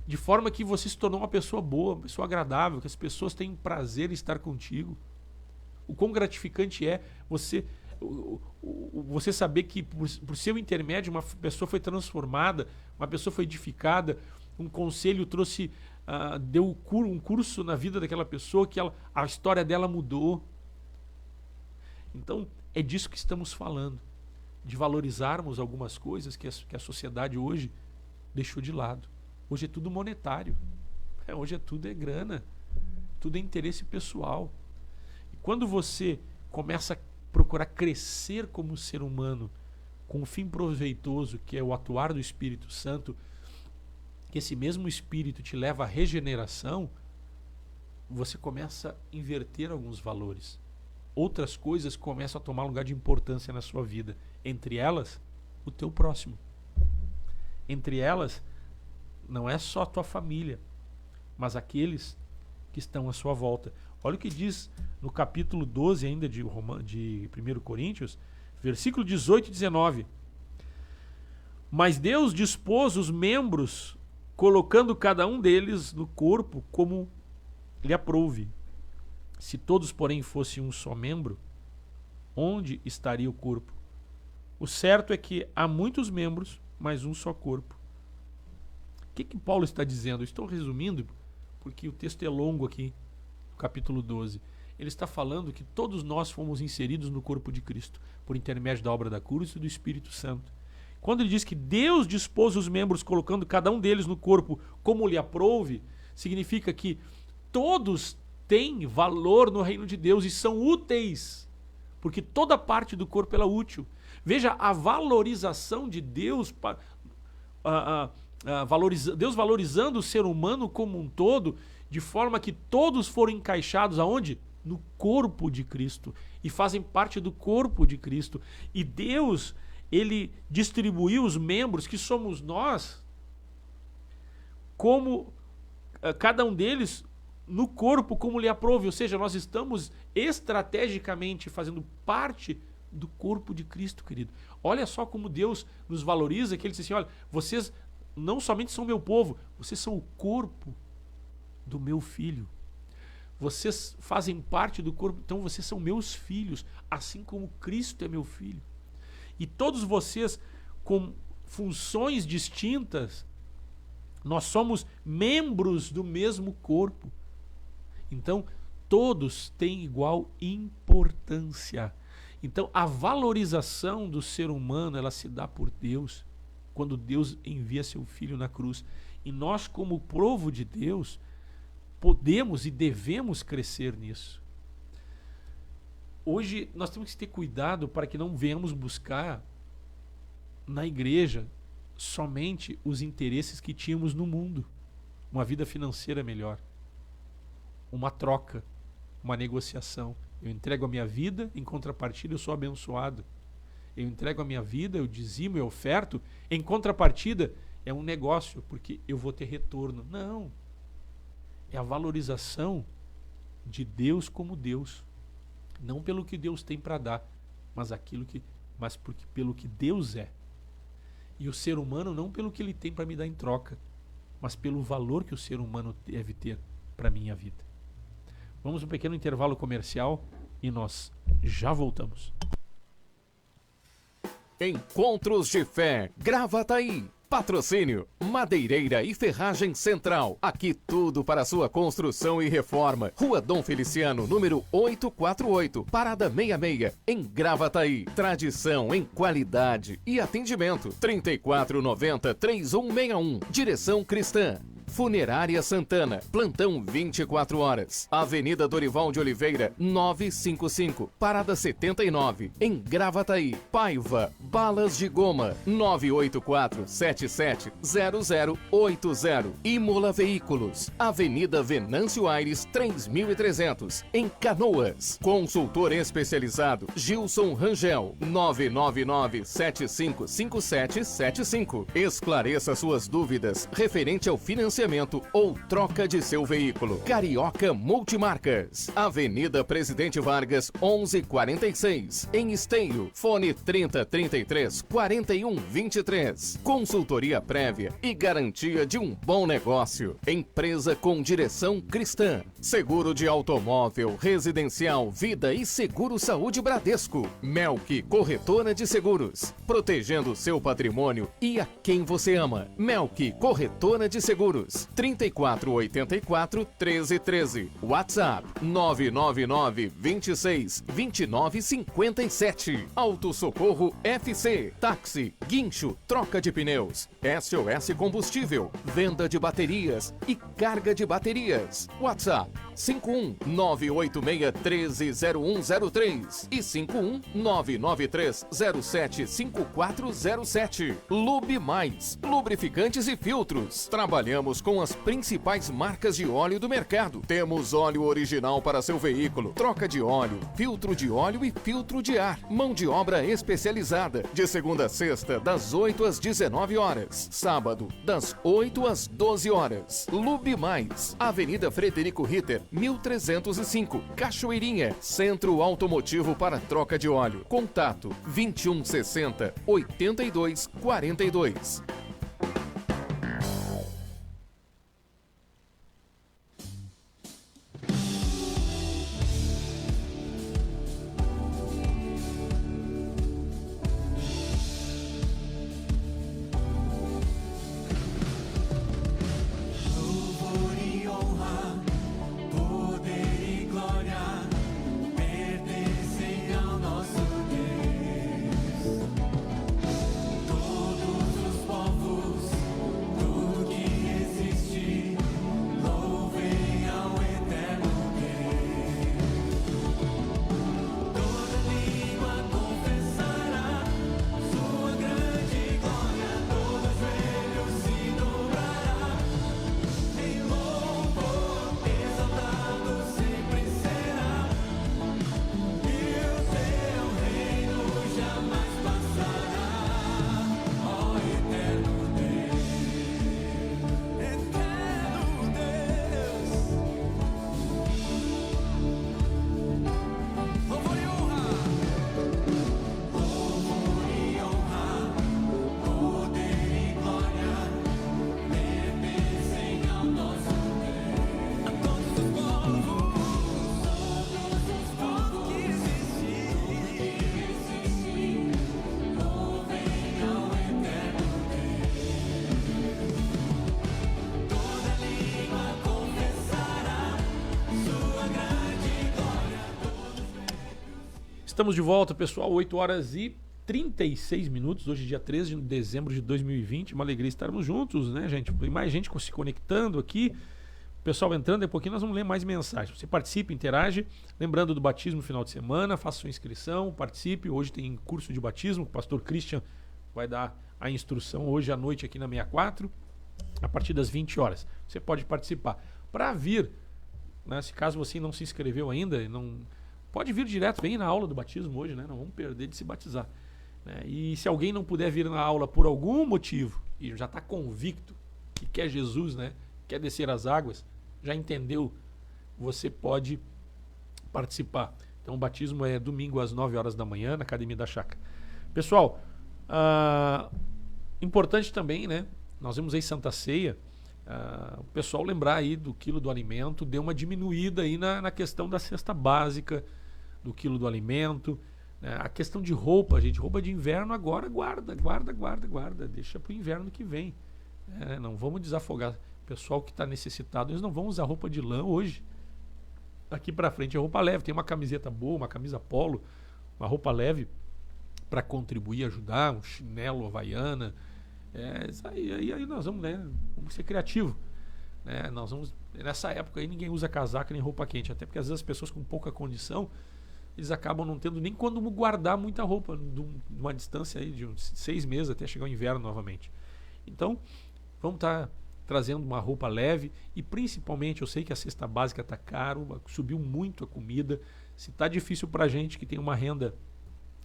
de forma que você se tornou uma pessoa boa, uma pessoa agradável, que as pessoas têm prazer em estar contigo. O quão gratificante é você saber que por seu intermédio uma pessoa foi transformada, uma pessoa foi edificada, um conselho trouxe, deu um curso na vida daquela pessoa, que a história dela mudou. Então, é disso que estamos falando, de valorizarmos algumas coisas que a sociedade hoje deixou de lado. Hoje é tudo monetário, hoje tudo é grana, tudo é interesse pessoal. E quando você começa a procurar crescer como ser humano, com um fim proveitoso, que é o atuar do Espírito Santo, que esse mesmo Espírito te leva à regeneração, você começa a inverter alguns valores. Outras coisas começam a tomar lugar de importância na sua vida. Entre elas, o teu próximo. Entre elas, não é só a tua família, mas aqueles que estão à sua volta. Olha o que diz no capítulo 12 ainda de 1 Coríntios, versículo 18 e 19. Mas Deus dispôs os membros, colocando cada um deles no corpo como lhe aprouve. Se todos, porém, fossem um só membro, onde estaria o corpo? O certo é que há muitos membros, mas um só corpo. O que Paulo está dizendo? Eu estou resumindo, porque o texto é longo aqui, no capítulo 12. Ele está falando que todos nós fomos inseridos no corpo de Cristo, por intermédio da obra da cruz e do Espírito Santo. Quando ele diz que Deus dispôs os membros, colocando cada um deles no corpo como lhe aprouve, significa que todos têm valor no reino de Deus e são úteis, porque toda parte do corpo ela é útil. Veja a valorização de Deus, Deus valorizando o ser humano como um todo, de forma que todos foram encaixados aonde? No corpo de Cristo, e fazem parte do corpo de Cristo. E Deus, ele distribuiu os membros, que somos nós, como cada um deles no corpo como lhe aprouve, ou seja, nós estamos estrategicamente fazendo parte do corpo de Cristo, querido. Olha só como Deus nos valoriza, que ele diz assim, olha, vocês não somente são meu povo, vocês são o corpo do meu filho. Vocês fazem parte do corpo, então vocês são meus filhos, assim como Cristo é meu filho. E todos vocês, com funções distintas, nós somos membros do mesmo corpo. Então, todos têm igual importância. Então, a valorização do ser humano, ela se dá por Deus, quando Deus envia seu Filho na cruz. E nós, como povo de Deus, podemos e devemos crescer nisso. Hoje, nós temos que ter cuidado para que não venhamos buscar na igreja somente os interesses que tínhamos no mundo. Uma vida financeira melhor. Uma troca, uma negociação. Eu entrego a minha vida, em contrapartida eu sou abençoado. Eu entrego a minha vida, eu dizimo, eu oferto, em contrapartida é um negócio, porque eu vou ter retorno. Não. É a valorização de Deus como Deus. Não pelo que Deus tem para dar, mas pelo que Deus é. E o ser humano não pelo que ele tem para me dar em troca, mas pelo valor que o ser humano deve ter para a minha vida. Vamos um pequeno intervalo comercial e nós já voltamos. Encontros de Fé, Gravataí. Patrocínio, Madeireira e Ferragem Central. Aqui tudo para sua construção e reforma. Rua Dom Feliciano, número 848, Parada 66, em Gravataí. Tradição em qualidade e atendimento. 3490-3161. Direção Cristã. Funerária Santana, plantão 24 horas. Avenida Dorival de Oliveira, 955, Parada 79, em Gravataí. Paiva, balas de goma, 984-770080. Imola Veículos, Avenida Venâncio Aires, 3300, em Canoas. Consultor especializado, Gilson Rangel, 999-755775. Esclareça suas dúvidas referente ao financiamento ou troca de seu veículo. Carioca Multimarcas, Avenida Presidente Vargas, 1146, em Esteio. Fone 3033-4123. Consultoria prévia e garantia de um bom negócio. Empresa com direção cristã. Seguro de automóvel, residencial, vida e seguro saúde Bradesco. Melk Corretora de Seguros, protegendo seu patrimônio e a quem você ama. Melk Corretora de Seguros. 3484-1313. WhatsApp 999-26-2957. Auto Socorro FC. Táxi, guincho, troca de pneus. SOS Combustível. Venda de baterias e carga de baterias. WhatsApp 51986130103 e 51993075407. Lube Mais, lubrificantes e filtros. Trabalhamos com as principais marcas de óleo do mercado. Temos óleo original para seu veículo, troca de óleo, filtro de óleo e filtro de ar. Mão de obra especializada, de segunda a sexta, das 8 às 19 horas. Sábado, das 8 às 12 horas. Lube Mais, Avenida Frederico Ritter, 1305, Cachoeirinha. Centro automotivo para troca de óleo. Contato 2160-8242. Todos os povos Estamos de volta, pessoal, 8 horas e 36 minutos, hoje dia 13 de dezembro de 2020, uma alegria estarmos juntos, né, gente? Tem mais gente se conectando aqui, o pessoal entrando, daqui a pouquinho nós vamos ler mais mensagens. Você participe, interage, lembrando do batismo no final de semana, faça sua inscrição, participe, hoje tem curso de batismo, o pastor Christian vai dar a instrução hoje à noite aqui na 64, a partir das 20 horas. Você pode participar. Para vir, né, se caso você não se inscreveu ainda, não pode vir direto, vem na aula do batismo hoje, né? Não vamos perder de se batizar. Né? E se alguém não puder vir na aula por algum motivo e já está convicto que quer Jesus, né? Quer descer as águas, já entendeu, você pode participar. Então o batismo é domingo às 9 horas da manhã na Academia da Chácara. Pessoal, importante também, né? Nós vemos aí Santa Ceia, o pessoal lembrar aí do quilo do alimento, deu uma diminuída aí na questão da cesta básica, do quilo do alimento, né? A questão de roupa, gente, roupa de inverno agora guarda, deixa para o inverno que vem. Não vamos desafogar. O pessoal que está necessitado, eles não vão usar roupa de lã hoje. Daqui para frente é roupa leve, tem uma camiseta boa, uma camisa polo, uma roupa leve para contribuir, ajudar, um chinelo havaiana. Aí nós vamos, né, vamos ser criativos. Né? Nós vamos, nessa época aí ninguém usa casaca nem roupa quente, até porque às vezes as pessoas com pouca condição, eles acabam não tendo nem quando guardar muita roupa, de uma distância aí de uns 6 meses até chegar o inverno novamente. Então, vamos estar trazendo uma roupa leve e principalmente, eu sei que a cesta básica está caro, subiu muito a comida. Se está difícil para a gente que tem uma renda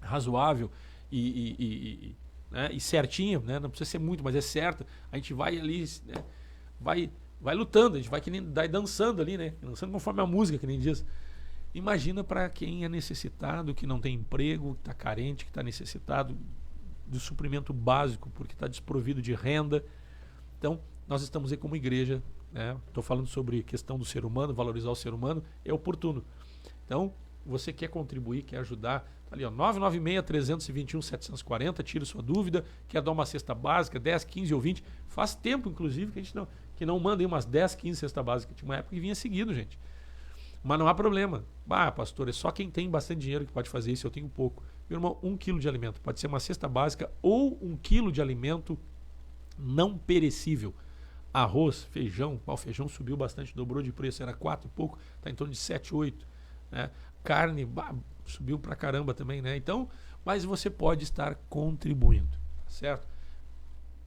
razoável e certinha, né? Não precisa ser muito, mas é certo, a gente vai ali, né? vai lutando, a gente vai que nem dançando ali, né? Dançando conforme a música, que nem diz. Imagina para quem é necessitado, que não tem emprego, que está carente, que está necessitado do suprimento básico, porque está desprovido de renda. Então, nós estamos aí como igreja, né? Estou falando sobre questão do ser humano, valorizar o ser humano, é oportuno. Então, você quer contribuir, quer ajudar, tá ali, ó, 996-321-740, tira sua dúvida, quer dar uma cesta básica, 10, 15 ou 20, faz tempo, inclusive, que a gente não manda aí umas 10, 15 cesta básica, tinha uma época que vinha seguido, gente. Mas não há problema. Pastor, é só quem tem bastante dinheiro que pode fazer isso, eu tenho pouco. Meu irmão, 1 quilo de alimento, pode ser uma cesta básica ou 1 quilo de alimento não perecível. Arroz, feijão, o feijão subiu bastante, dobrou de preço, era 4 e pouco, está em torno de 7, 8, né? Carne, subiu pra caramba também, né? Então, mas você pode estar contribuindo, tá certo?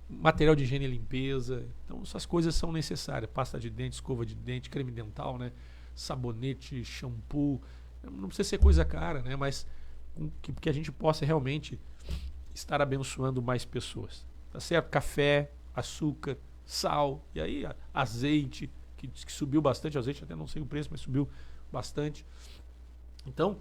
Material de higiene e limpeza, então essas coisas são necessárias, pasta de dente, escova de dente, creme dental, né? Sabonete, shampoo, não precisa ser coisa cara, né? Mas que a gente possa realmente estar abençoando mais pessoas, tá certo? Café, açúcar, sal, e aí azeite, que subiu bastante, azeite até não sei o preço, mas subiu bastante. Então,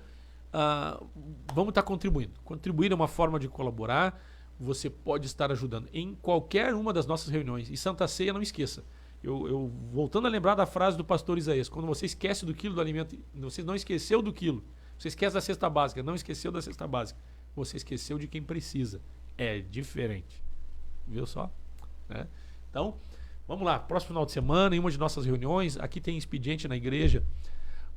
vamos estar contribuindo. Contribuir é uma forma de colaborar, você pode estar ajudando em qualquer uma das nossas reuniões. E Santa Ceia, não esqueça. Eu voltando a lembrar da frase do pastor Isaías, quando você esquece do quilo do alimento, você não esqueceu do quilo, você esquece da cesta básica, não esqueceu da cesta básica, você esqueceu de quem precisa. É diferente. Viu só? Né? Então, vamos lá, próximo final de semana, em uma de nossas reuniões, aqui tem expediente na igreja,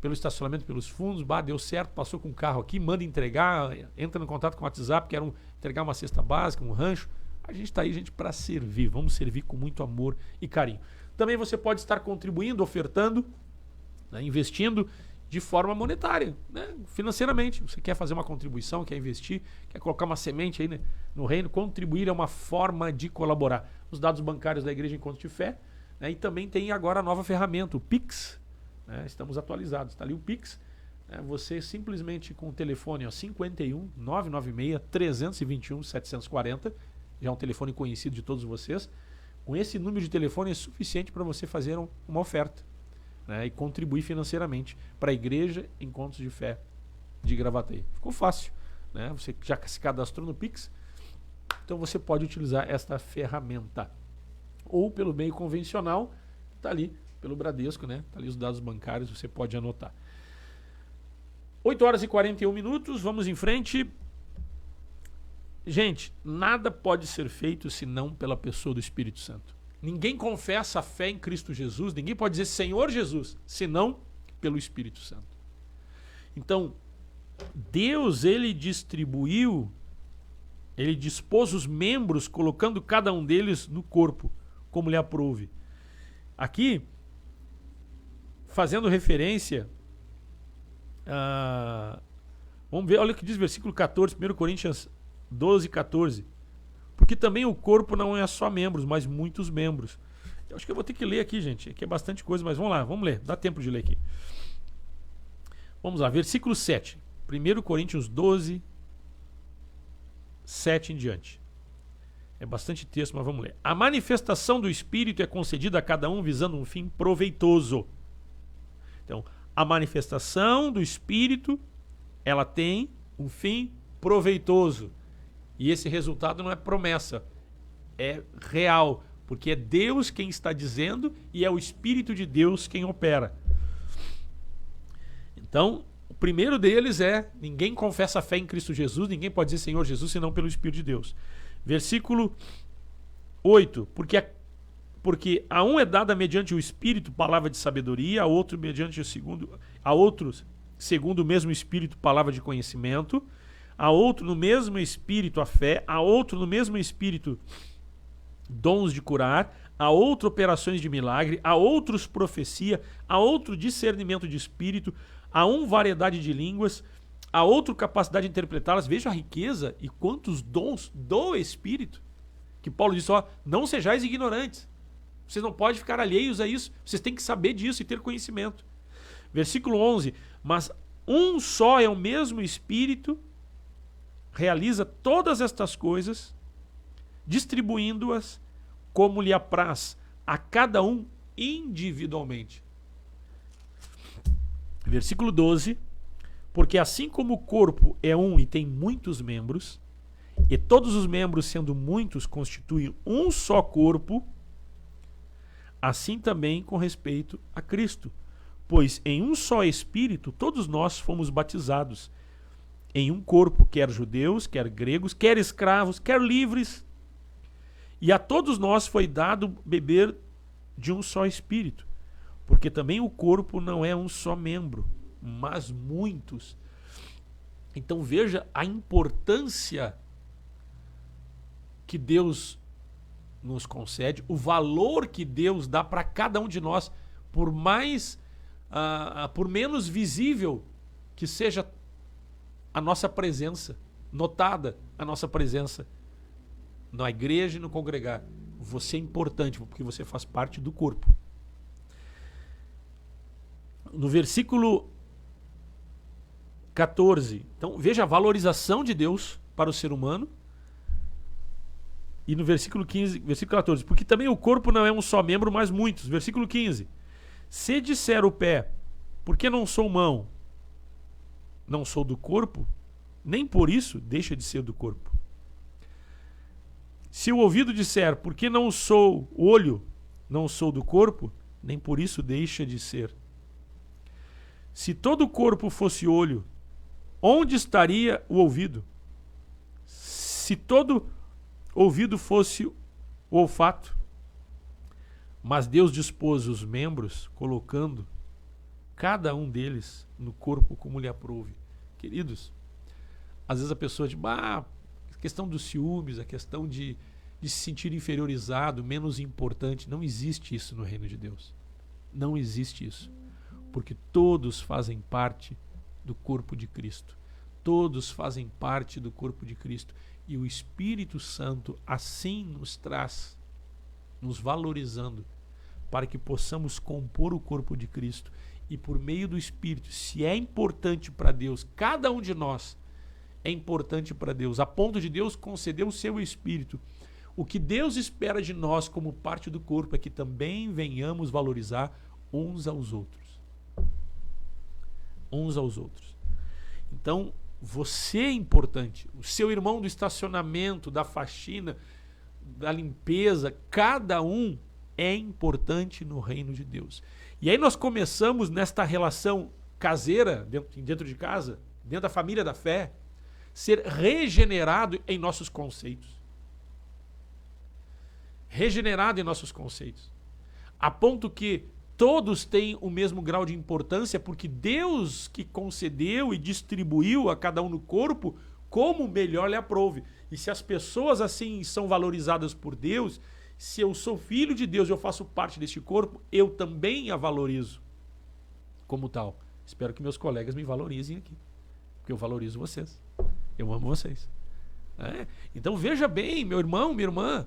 pelo estacionamento, pelos fundos, deu certo, passou com o carro aqui, manda entregar, entra em contato com o WhatsApp, quer entregar uma cesta básica, um rancho. A gente está aí, gente, para servir, vamos servir com muito amor e carinho. Também você pode estar contribuindo, ofertando, né, investindo de forma monetária, né, financeiramente. Você quer fazer uma contribuição, quer investir, quer colocar uma semente aí, né, no reino, contribuir é uma forma de colaborar. Os dados bancários da Igreja Encontro de Fé, né, e também tem agora a nova ferramenta, o Pix. Estamos atualizados, está ali o Pix, você simplesmente com o telefone 51 996 321 740, já é um telefone conhecido de todos vocês, com esse número de telefone é suficiente para você fazer uma oferta, né, e contribuir financeiramente para a Igreja Encontros de Fé de Gravataí. Ficou fácil, né? Você já se cadastrou no Pix, então você pode utilizar esta ferramenta, ou pelo meio convencional, está ali pelo Bradesco, né? Tá ali os dados bancários, você pode anotar. 8 horas e 41 minutos, vamos em frente. Gente, nada pode ser feito senão pela pessoa do Espírito Santo. Ninguém confessa a fé em Cristo Jesus, ninguém pode dizer Senhor Jesus, senão pelo Espírito Santo. Então, Deus, ele distribuiu, ele dispôs os membros, colocando cada um deles no corpo, como lhe aprouve. Aqui, fazendo referência a... Vamos ver, olha o que diz o versículo 14, 1 Coríntios 12, 14. Porque também o corpo não é só membros, mas muitos membros. Eu acho que eu vou ter que ler aqui, gente. Aqui é bastante coisa, mas vamos lá, vamos ler. Dá tempo de ler aqui. Vamos lá, versículo 7. 1 Coríntios 12, 7 em diante. É bastante texto, mas vamos ler. A manifestação do Espírito é concedida a cada um visando um fim proveitoso. Então, a manifestação do Espírito, ela tem um fim proveitoso. E esse resultado não é promessa, é real, porque é Deus quem está dizendo e é o Espírito de Deus quem opera. Então, o primeiro deles é: ninguém confessa a fé em Cristo Jesus, ninguém pode dizer Senhor Jesus senão pelo Espírito de Deus. Versículo 8: porque a um é dada mediante o Espírito palavra de sabedoria, a outro mediante a outros segundo o mesmo Espírito palavra de conhecimento, a outro no mesmo Espírito a fé, a outro no mesmo Espírito dons de curar, a outro operações de milagre, a outros profecia, a outro discernimento de espírito, a um variedade de línguas, a outro capacidade de interpretá-las. Veja a riqueza e quantos dons do Espírito, que Paulo disse, ó, não sejais ignorantes. Vocês não podem ficar alheios a isso, vocês têm que saber disso e ter conhecimento. Versículo 11: mas um só é o mesmo Espírito, realiza todas estas coisas, distribuindo-as como lhe apraz, a cada um individualmente. Versículo 12: porque assim como o corpo é um e tem muitos membros, e todos os membros, sendo muitos, constituem um só corpo, assim também com respeito a Cristo. Pois em um só Espírito todos nós fomos batizados, em um corpo, quer judeus, quer gregos, quer escravos, quer livres. E a todos nós foi dado beber de um só Espírito, porque também o corpo não é um só membro, mas muitos. Então veja a importância que Deus nos concede, o valor que Deus dá para cada um de nós, por menos visível que seja a nossa presença, notada a nossa presença na igreja e no congregar. Você é importante porque você faz parte do corpo. No versículo 14, então veja a valorização de Deus para o ser humano. E no versículo 15, versículo 14, porque também o corpo não é um só membro, mas muitos. Versículo 15: se disser o pé, porque não sou mão, não sou do corpo, nem por isso deixa de ser do corpo. Se o ouvido disser, porque não sou olho, não sou do corpo, nem por isso deixa de ser. Se todo o corpo fosse olho, onde estaria o ouvido? Se todo ouvido fosse o olfato? Mas Deus dispôs os membros, colocando cada um deles no corpo como lhe aprouve. Queridos, às vezes a pessoa diz, a questão dos ciúmes, a questão de se sentir inferiorizado, menos importante, não existe isso no reino de Deus. Não existe isso. Porque todos fazem parte do corpo de Cristo. Todos fazem parte do corpo de Cristo. E o Espírito Santo assim nos traz, nos valorizando, para que possamos compor o corpo de Cristo. E por meio do Espírito, se é importante para Deus, cada um de nós é importante para Deus, a ponto de Deus conceder o seu Espírito. O que Deus espera de nós como parte do corpo é que também venhamos valorizar uns aos outros. Uns aos outros. Então, você é importante. O seu irmão do estacionamento, da faxina, da limpeza, cada um é importante no reino de Deus. E aí nós começamos nesta relação caseira, dentro de casa, dentro da família da fé, ser regenerado em nossos conceitos. Regenerado em nossos conceitos. A ponto que todos têm o mesmo grau de importância, porque Deus que concedeu e distribuiu a cada um no corpo como melhor lhe aprouve. E se as pessoas assim são valorizadas por Deus, se eu sou filho de Deus e eu faço parte deste corpo, eu também a valorizo como tal. Espero que meus colegas me valorizem aqui, porque eu valorizo vocês. Eu amo vocês. Então veja bem, meu irmão, minha irmã,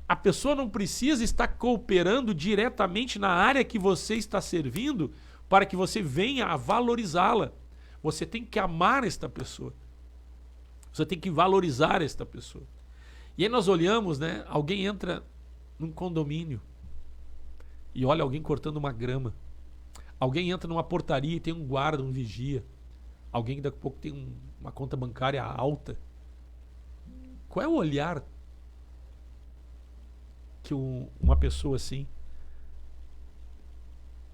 a pessoa não precisa estar cooperando diretamente na área que você está servindo para que você venha a valorizá-la. Você tem que amar esta pessoa. Você tem que valorizar esta pessoa. E aí nós olhamos, né? Alguém entra num condomínio e olha alguém cortando uma grama. Alguém entra numa portaria e tem um guarda, um vigia. Alguém que daqui a pouco tem uma conta bancária alta. Qual é o olhar que uma pessoa assim...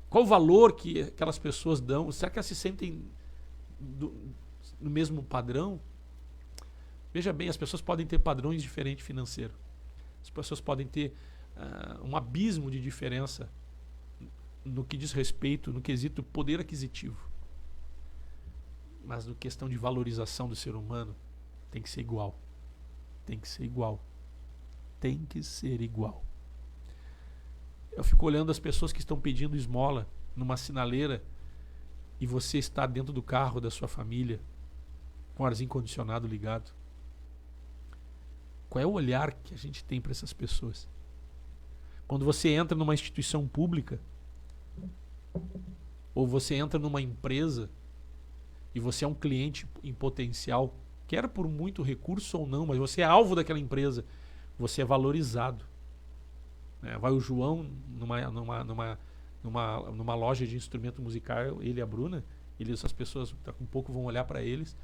Qual o valor que aquelas pessoas dão? Será que elas se sentem no mesmo padrão? Veja bem, as pessoas podem ter padrões diferentes financeiros. As pessoas podem ter um abismo de diferença no que diz respeito, no quesito poder aquisitivo. Mas na questão de valorização do ser humano, tem que ser igual. Tem que ser igual. Tem que ser igual. Eu fico olhando as pessoas que estão pedindo esmola numa sinaleira e você está dentro do carro da sua família com o arzinho condicionado ligado. Qual é o olhar que a gente tem para essas pessoas? Quando você entra numa instituição pública ou você entra numa empresa e você é um cliente em potencial, quer por muito recurso ou não, mas você é alvo daquela empresa, você é valorizado. Vai o João numa loja de instrumento musical, ele e a Bruna, essas pessoas daqui a pouco vão olhar para eles,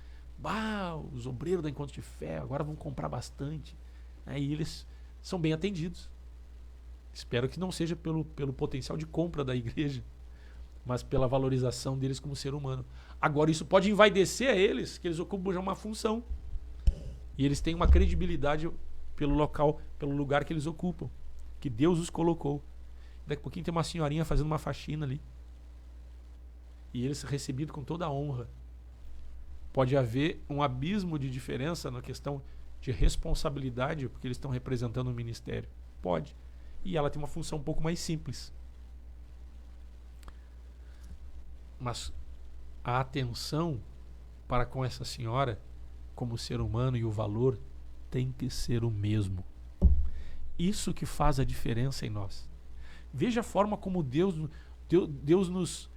os obreiros da Encontro de Fé agora vão comprar bastante, e eles são bem atendidos. Espero que não seja pelo potencial de compra da igreja, mas pela valorização deles como ser humano. Agora isso pode envaidecer a eles, que eles ocupam já uma função e eles têm uma credibilidade pelo local, pelo lugar que eles ocupam, que Deus os colocou. Daqui a pouquinho tem uma senhorinha fazendo uma faxina ali e eles recebidos com toda a honra. Pode haver um abismo de diferença na questão de responsabilidade, porque eles estão representando o ministério. Pode. E ela tem uma função um pouco mais simples. Mas a atenção para com essa senhora, como ser humano, e o valor tem que ser o mesmo. Isso que faz a diferença em nós. Veja a forma como Deus nos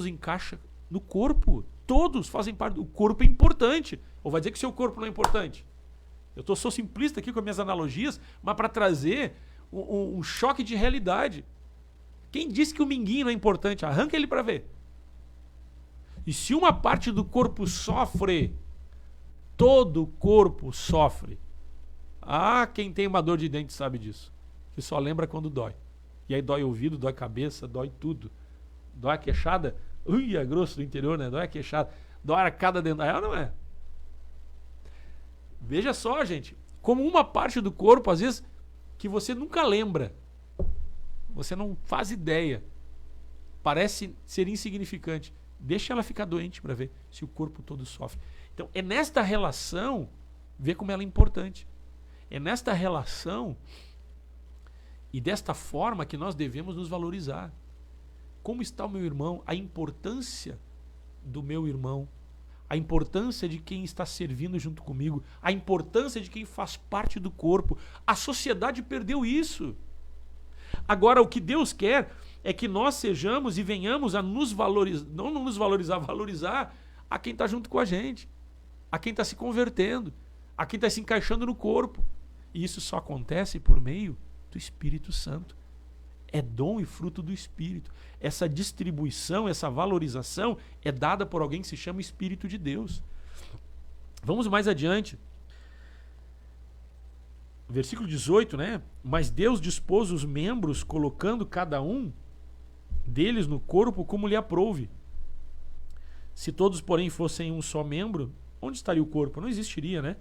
encaixa no corpo. Todos fazem parte. O corpo é importante. Ou vai dizer que o seu corpo não é importante? Eu sou simplista aqui com as minhas analogias, mas para trazer um choque de realidade. Quem disse que o minguinho não é importante? Arranca ele para ver. E se uma parte do corpo sofre, todo o corpo sofre. Quem tem uma dor de dente sabe disso. Que só lembra quando dói. E aí dói o ouvido, dói a cabeça, dói tudo. Dói a queixada. É grosso do interior, né? Dói a queixada. Dói a arcada dentária, não é? Veja só, gente. Como uma parte do corpo, às vezes, que você nunca lembra. Você não faz ideia. Parece ser insignificante. Deixa ela ficar doente para ver se o corpo todo sofre. Então, é nesta relação, ver como ela é importante. É nesta relação e desta forma que nós devemos nos valorizar. Como está o meu irmão? A importância do meu irmão. A importância de quem está servindo junto comigo. A importância de quem faz parte do corpo. A sociedade perdeu isso. Agora, o que Deus quer é que nós sejamos e venhamos a nos valorizar, não nos valorizar, valorizar a quem está junto com a gente, a quem está se convertendo, a quem está se encaixando no corpo. E isso só acontece por meio do Espírito Santo. É dom e fruto do Espírito. Essa distribuição, essa valorização é dada por alguém que se chama Espírito de Deus. Vamos mais adiante. Versículo 18, né? Mas Deus dispôs os membros, colocando cada um deles no corpo como lhe aprouve. Se todos, porém, fossem um só membro, onde estaria o corpo? Não existiria, né?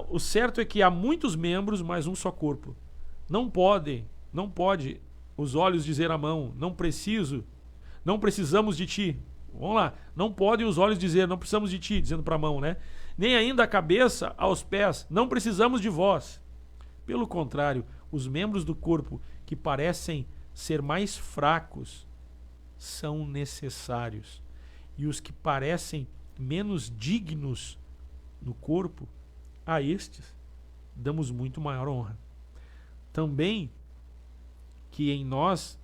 O certo é que há muitos membros, mas um só corpo. Não pode os olhos dizer à mão, não precisamos de ti. Vamos lá, não podem os olhos dizer, não precisamos de ti, dizendo para a mão, né? Nem ainda a cabeça aos pés, não precisamos de vós. Pelo contrário, os membros do corpo que parecem ser mais fracos são necessários. E os que parecem menos dignos no corpo, a estes damos muito maior honra. Também que em nós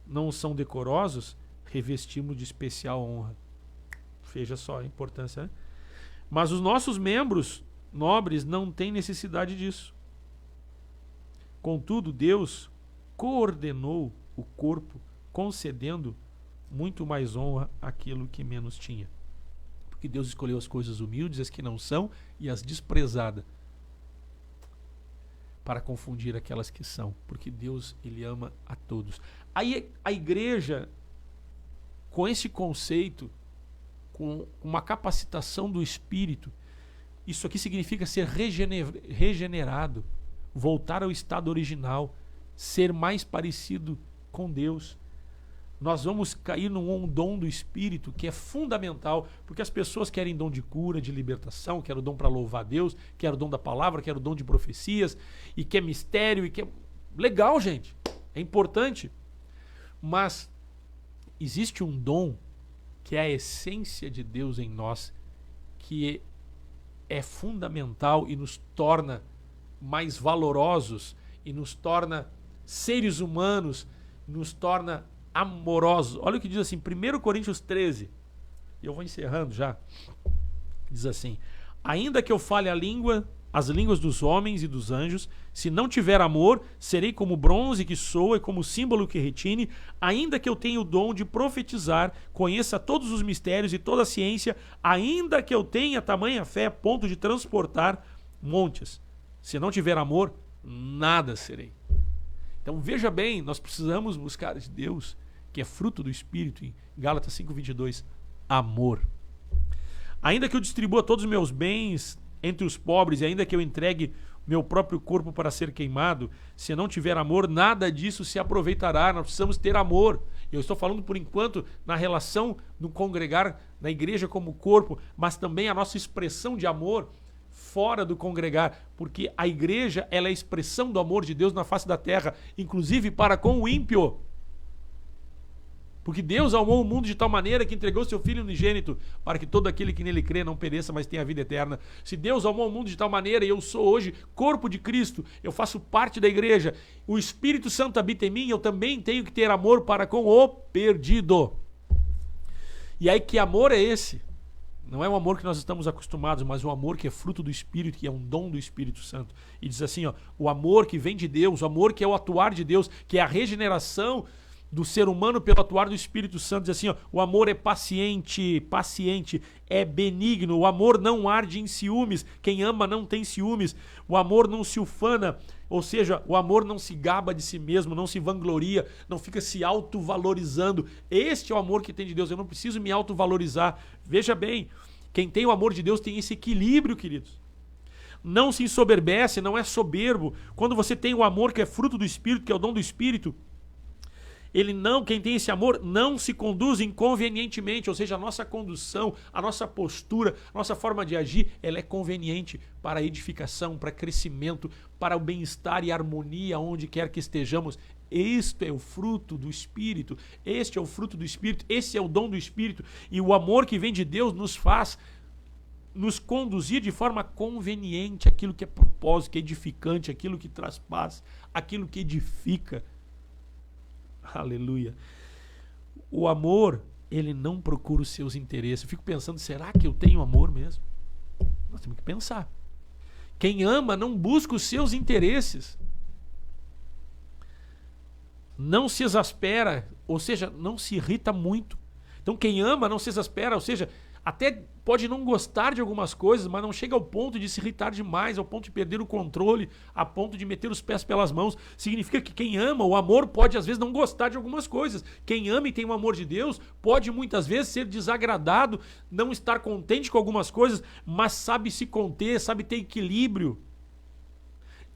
não são decorosos, revestimos de especial honra. Veja só a importância, né? Mas os nossos membros nobres não têm necessidade disso. Contudo, Deus coordenou o corpo, concedendo muito mais honra àquilo que menos tinha. Porque Deus escolheu as coisas humildes, as que não são, e as desprezadas, para confundir aquelas que são. Porque Deus, Ele ama a todos. Aí a igreja, com esse conceito, com uma capacitação do Espírito, isso aqui significa ser regenerado, voltar ao estado original, ser mais parecido com Deus. Nós vamos cair num dom do Espírito que é fundamental, porque as pessoas querem dom de cura, de libertação, querem o dom para louvar a Deus, querem o dom da palavra, querem o dom de profecias, e quer mistério, e quer... Legal, gente, é importante, mas existe um dom que é a essência de Deus em nós, que é fundamental e nos torna mais valorosos, e nos torna seres humanos, nos torna amorosos. Olha o que diz assim, 1 Coríntios 13, e eu vou encerrando já. Diz assim: ainda que eu fale as línguas dos homens e dos anjos, se não tiver amor, serei como bronze que soa e como símbolo que retine. Ainda que eu tenha o dom de profetizar, conheça todos os mistérios e toda a ciência, ainda que eu tenha tamanha fé a ponto de transportar montes, se não tiver amor, nada serei. Então veja bem, nós precisamos buscar de Deus, que é fruto do Espírito, em Gálatas 5:22, amor. Ainda que eu distribua todos os meus bens entre os pobres, e ainda que eu entregue meu próprio corpo para ser queimado, se não tiver amor, nada disso se aproveitará. Nós precisamos ter amor. Eu estou falando por enquanto na relação do congregar na igreja como corpo, mas também a nossa expressão de amor fora do congregar, porque a igreja, ela é a expressão do amor de Deus na face da terra, inclusive para com o ímpio. Porque Deus amou o mundo de tal maneira que entregou seu Filho unigênito, para que todo aquele que nele crê não pereça, mas tenha a vida eterna. Se Deus amou o mundo de tal maneira, e eu sou hoje corpo de Cristo, eu faço parte da igreja, o Espírito Santo habita em mim, eu também tenho que ter amor para com o perdido. E aí, que amor é esse? Não é um amor que nós estamos acostumados, mas um amor que é fruto do Espírito, que é um dom do Espírito Santo. E diz assim, ó, o amor que vem de Deus, o amor que é o atuar de Deus, que é a regeneração do ser humano pelo atuar do Espírito Santo. Diz assim, ó, o amor é paciente, é benigno, o amor não arde em ciúmes, quem ama não tem ciúmes, o amor não se ufana, ou seja, o amor não se gaba de si mesmo, não se vangloria, não fica se autovalorizando. Este é o amor que tem de Deus, eu não preciso me autovalorizar. Veja bem, quem tem o amor de Deus tem esse equilíbrio, queridos. Não se ensoberbece, não é soberbo. Quando você tem o amor que é fruto do Espírito, que é o dom do Espírito, quem tem esse amor não se conduz inconvenientemente, ou seja, a nossa condução, a nossa postura, a nossa forma de agir, ela é conveniente para a edificação, para crescimento, para o bem-estar e harmonia onde quer que estejamos. Este é o fruto do Espírito, este é o fruto do Espírito, esse é o dom do Espírito, e o amor que vem de Deus nos faz nos conduzir de forma conveniente, aquilo que é propósito, que é edificante, aquilo que traz paz, aquilo que edifica. Aleluia. O amor, ele não procura os seus interesses. Eu fico pensando, será que eu tenho amor mesmo? Nós temos que pensar. Quem ama não busca os seus interesses. Não se exaspera, ou seja, não se irrita muito. Então quem ama não se exaspera, ou seja, até pode não gostar de algumas coisas, mas não chega ao ponto de se irritar demais, ao ponto de perder o controle, a ponto de meter os pés pelas mãos. Significa que quem ama, o amor pode às vezes não gostar de algumas coisas. Quem ama e tem o amor de Deus pode muitas vezes ser desagradado, não estar contente com algumas coisas, mas sabe se conter, sabe ter equilíbrio.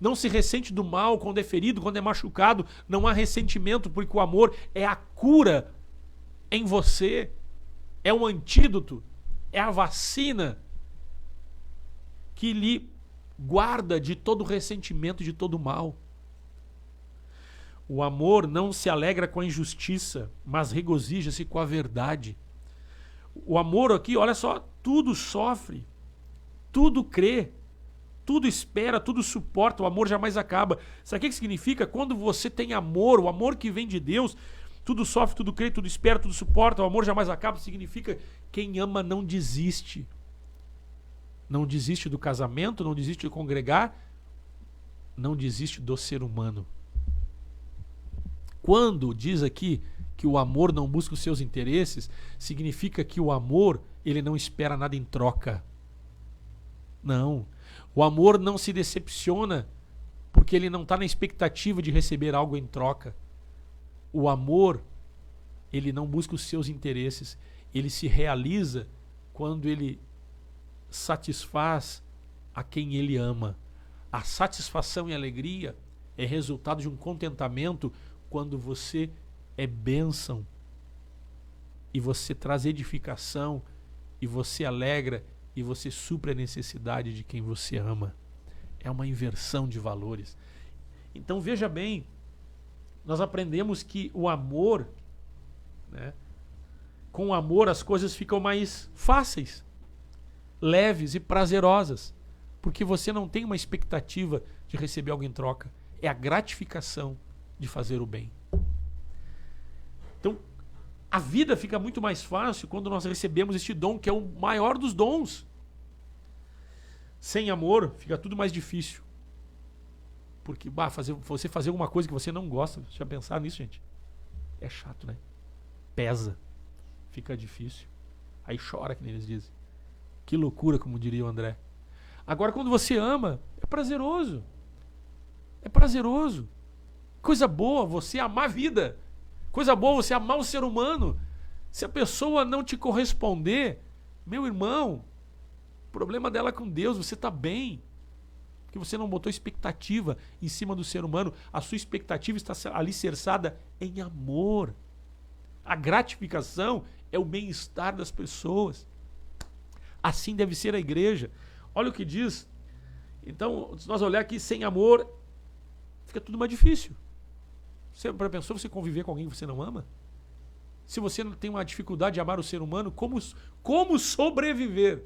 Não se ressente do mal quando é ferido, quando é machucado. Não há ressentimento, porque o amor é a cura em você. É um antídoto. É a vacina que lhe guarda de todo ressentimento, de todo mal. O amor não se alegra com a injustiça, mas regozija-se com a verdade. O amor aqui, olha só, tudo sofre, tudo crê, tudo espera, tudo suporta, o amor jamais acaba. Sabe o que significa? Quando você tem amor, o amor que vem de Deus, tudo sofre, tudo crê, tudo espera, tudo suporta, o amor jamais acaba, significa quem ama não desiste. Não desiste do casamento, não desiste de congregar, não desiste do ser humano. Quando diz aqui que o amor não busca os seus interesses, significa que o amor, ele não espera nada em troca. Não. O amor não se decepciona porque ele não está na expectativa de receber algo em troca. O amor, ele não busca os seus interesses. Ele se realiza quando ele satisfaz a quem ele ama. A satisfação e a alegria é resultado de um contentamento quando você é bênção e você traz edificação e você alegra e você supre a necessidade de quem você ama. É uma inversão de valores. Então veja bem, nós aprendemos que o amor, né, com o amor as coisas ficam mais fáceis, leves e prazerosas, porque você não tem uma expectativa de receber algo em troca. É a gratificação de fazer o bem. Então, a vida fica muito mais fácil quando nós recebemos este dom, que é o maior dos dons. Sem amor, fica tudo mais difícil. Porque você fazer alguma coisa que você não gosta, já pensaram nisso, gente? É chato, né? Pesa. Fica difícil. Aí chora, que nem eles dizem. Que loucura, como diria o André. Agora, quando você ama, é prazeroso. É prazeroso. Coisa boa você amar a vida. Coisa boa você amar o ser humano. Se a pessoa não te corresponder, meu irmão, o problema dela é com Deus, você está bem. Porque você não botou expectativa em cima do ser humano. A sua expectativa está alicerçada em amor. A gratificação é o bem-estar das pessoas. Assim deve ser a igreja. Olha o que diz. Então, se nós olhar aqui, sem amor, fica tudo mais difícil. Você já pensou você conviver com alguém que você não ama? Se você não tem uma dificuldade de amar o ser humano, como sobreviver?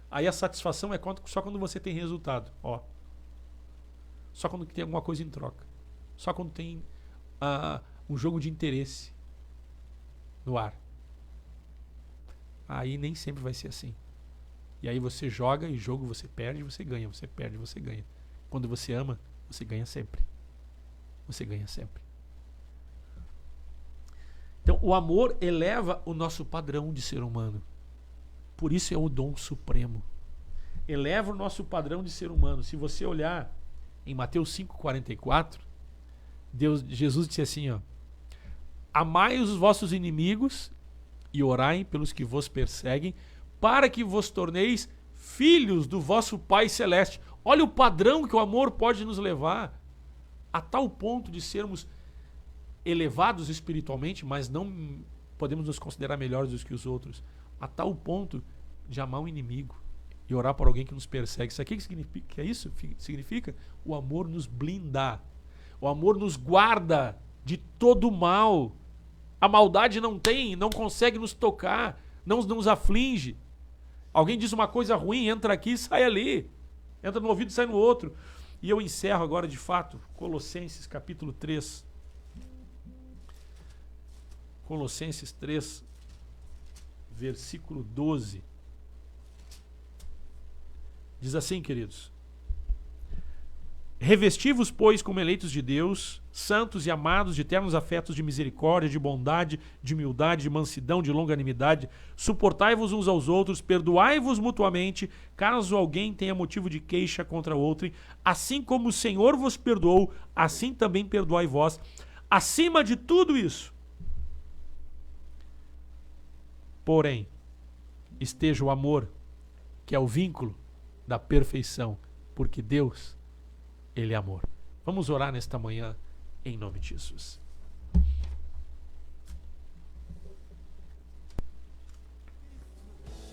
Aí a satisfação é só quando você tem resultado. Ó. Só quando tem alguma coisa em troca. Só quando tem um jogo de interesse no ar. Aí nem sempre vai ser assim. E aí você joga e jogo você perde, você ganha, você perde, você ganha. Quando você ama, você ganha sempre. Você ganha sempre. Então, o amor eleva o nosso padrão de ser humano. Por isso é o dom supremo. Eleva o nosso padrão de ser humano. Se você olhar em Mateus 5,44, Jesus disse assim, ó: amai os vossos inimigos e orai pelos que vos perseguem, para que vos torneis filhos do vosso Pai Celeste. Olha o padrão que o amor pode nos levar. A tal ponto de sermos elevados espiritualmente, mas não podemos nos considerar melhores do que os outros. A tal ponto de amar o inimigo e orar por alguém que nos persegue. Isso aqui significa, isso significa o amor nos blinda. O amor nos guarda de todo mal. A maldade não consegue nos tocar, não nos aflige. Alguém diz uma coisa ruim, entra aqui e sai ali. Entra no ouvido e sai no outro. E eu encerro agora, de fato, Colossenses capítulo 3. Colossenses 3, versículo 12. Diz assim, queridos: revesti-vos, pois, como eleitos de Deus, santos e amados, de eternos afetos de misericórdia, de bondade, de humildade, de mansidão, de longanimidade. Suportai-vos uns aos outros, perdoai-vos mutuamente, caso alguém tenha motivo de queixa contra outro. Assim como o Senhor vos perdoou, assim também perdoai vós. Acima de tudo isso, porém, esteja o amor, que é o vínculo da perfeição, porque Deus Ele é amor. Vamos orar nesta manhã em nome de Jesus.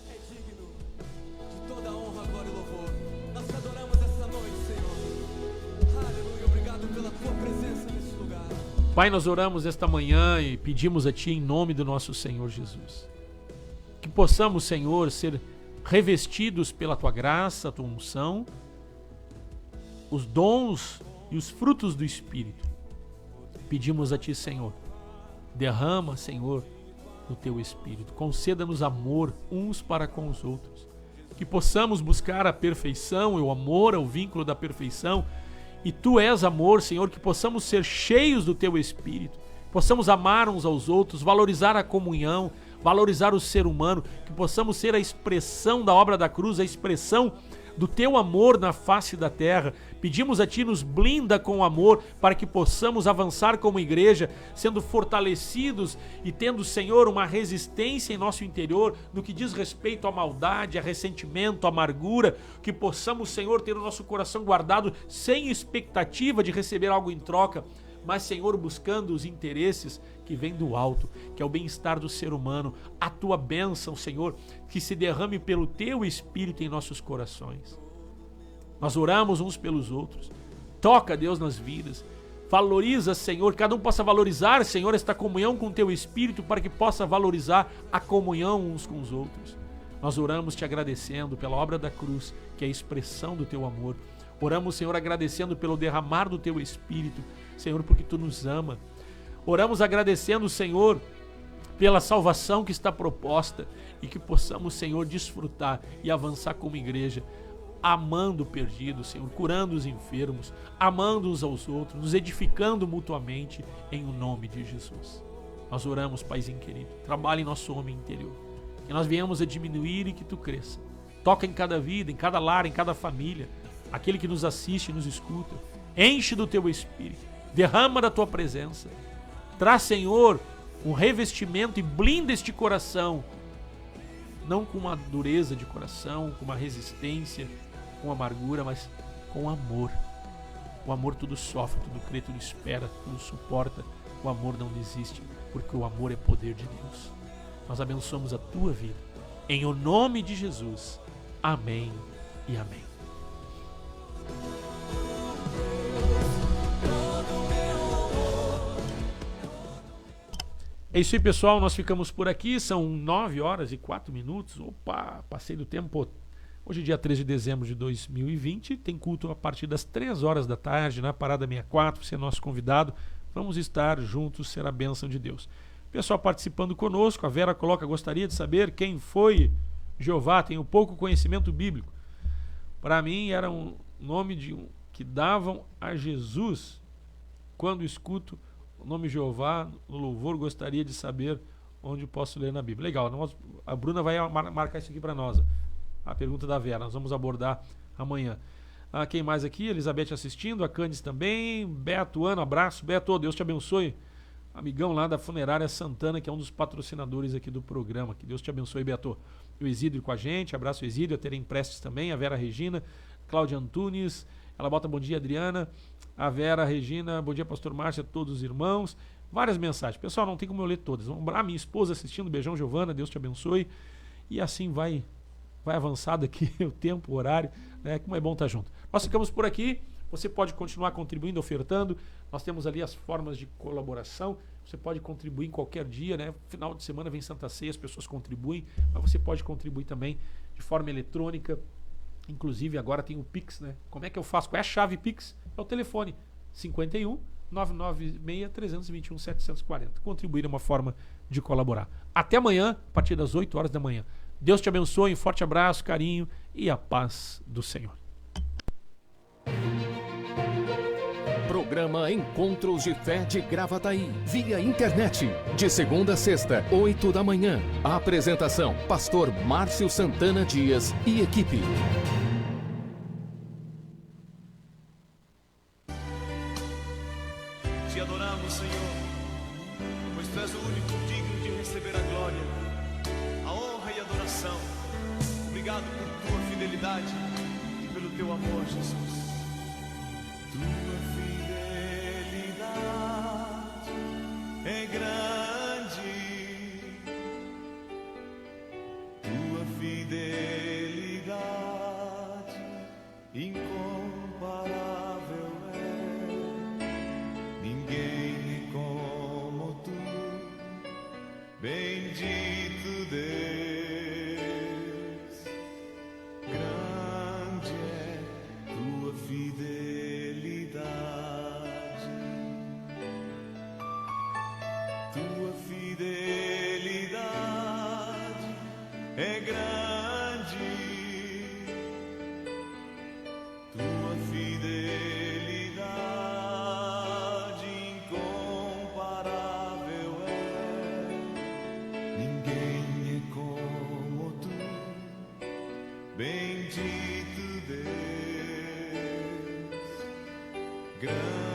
É digno de toda honra, glória e louvor. Nós te adoramos essa noite, Senhor. Aleluia, obrigado pela tua presença nesse lugar. Pai, nós oramos esta manhã e pedimos a Ti em nome do nosso Senhor Jesus. Que possamos, Senhor, ser revestidos pela Tua graça, a Tua unção, os dons e os frutos do Espírito. Pedimos a Ti, Senhor, derrama, Senhor, o Teu Espírito. Conceda-nos amor uns para com os outros. Que possamos buscar a perfeição e o amor ao vínculo da perfeição. E Tu és amor, Senhor, que possamos ser cheios do Teu Espírito. Possamos amar uns aos outros, valorizar a comunhão, valorizar o ser humano. Que possamos ser a expressão da obra da cruz, a expressão do Teu amor na face da terra. Pedimos a Ti, nos blinda com amor, para que possamos avançar como igreja, sendo fortalecidos e tendo, Senhor, uma resistência em nosso interior no que diz respeito à maldade, a ressentimento, à amargura. Que possamos, Senhor, ter o nosso coração guardado sem expectativa de receber algo em troca, mas, Senhor, buscando os interesses que vêm do alto, que é o bem-estar do ser humano. A Tua bênção, Senhor, que se derrame pelo Teu Espírito em nossos corações. Nós oramos uns pelos outros. Toca, Deus, nas vidas. Valoriza, Senhor, cada um possa valorizar, Senhor, esta comunhão com o Teu Espírito, para que possa valorizar a comunhão uns com os outros. Nós oramos Te agradecendo pela obra da cruz, que é a expressão do Teu amor. Oramos, Senhor, agradecendo pelo derramar do Teu Espírito, Senhor, porque Tu nos ama. Oramos agradecendo, Senhor, pela salvação que está proposta, e que possamos, Senhor, desfrutar e avançar como igreja, amando o perdido, Senhor, curando os enfermos, amando uns aos outros, nos edificando mutuamente, em o nome de Jesus. Nós oramos, Paizinho querido, trabalhe em nosso homem interior, que nós venhamos a diminuir e que Tu cresça. Toca em cada vida, em cada lar, em cada família, aquele que nos assiste e nos escuta. Enche do Teu Espírito, derrama da Tua presença. Traz, Senhor, um revestimento e blinda este coração, não com uma dureza de coração, com uma resistência, com amargura, mas com amor. O amor tudo sofre, tudo crê, tudo espera, tudo suporta. O amor não desiste, porque o amor é poder de Deus. Nós abençoamos a Tua vida, em o nome de Jesus. Amém e amém. É isso aí, pessoal, nós ficamos por aqui, são 9 horas e 4 minutos, opa, passei do tempo. Hoje é dia 13 de dezembro de 2020, tem culto a partir das 3 horas da tarde, na Parada 64, você é nosso convidado, vamos estar juntos, será a bênção de Deus. Pessoal participando conosco, a Vera coloca, gostaria de saber quem foi Jeová, tenho pouco conhecimento bíblico. Para mim era um nome que davam a Jesus. Quando escuto o nome Jeová no louvor, gostaria de saber onde posso ler na Bíblia. Legal, a Bruna vai marcar isso aqui para nós. A pergunta da Vera, nós vamos abordar amanhã. Quem mais aqui? Elizabeth assistindo, a Candice também, Beto, Ana, abraço. Beto, Deus te abençoe. Amigão lá da Funerária Santana, que é um dos patrocinadores aqui do programa. Que Deus te abençoe, Beto. O Exídio com a gente, abraço Exídio, a Terem Prestes também, a Vera Regina, Cláudia Antunes, ela bota bom dia, Adriana, a Vera Regina, bom dia, pastor Márcio, a todos os irmãos. Várias mensagens. Pessoal, não tem como eu ler todas. A minha esposa assistindo, beijão, Giovana, Deus te abençoe. E assim vai avançado aqui o tempo, o horário, né? Como é bom estar junto. Nós ficamos por aqui. Você pode continuar contribuindo, ofertando. Nós temos ali as formas de colaboração. Você pode contribuir em qualquer dia, né? Final de semana vem Santa Ceia, as pessoas contribuem, mas você pode contribuir também de forma eletrônica. Inclusive agora tem o Pix, né? Como é que eu faço? Qual é a chave Pix? É o telefone 51 996 321 740. Contribuir é uma forma de colaborar. Até amanhã, a partir das 8 horas da manhã. Deus te abençoe, um forte abraço, carinho e a paz do Senhor. Programa Encontros de Fé de Gravataí, via internet, de segunda a sexta, 8 da manhã. A apresentação, pastor Márcio Santana Dias e equipe. Te adoramos, Senhor, pois Tu és o único digno de receber a glória, a honra e a adoração. Obrigado por Tua fidelidade e pelo Teu amor, Jesus. tua fidelidade é grande, tua fidelidade incomparável é, ninguém é como tu, bendito Deus, grande é tua fidelidade, tua fidelidade é grande, tua fidelidade incomparável é, ninguém é como tu, bendito Deus, grande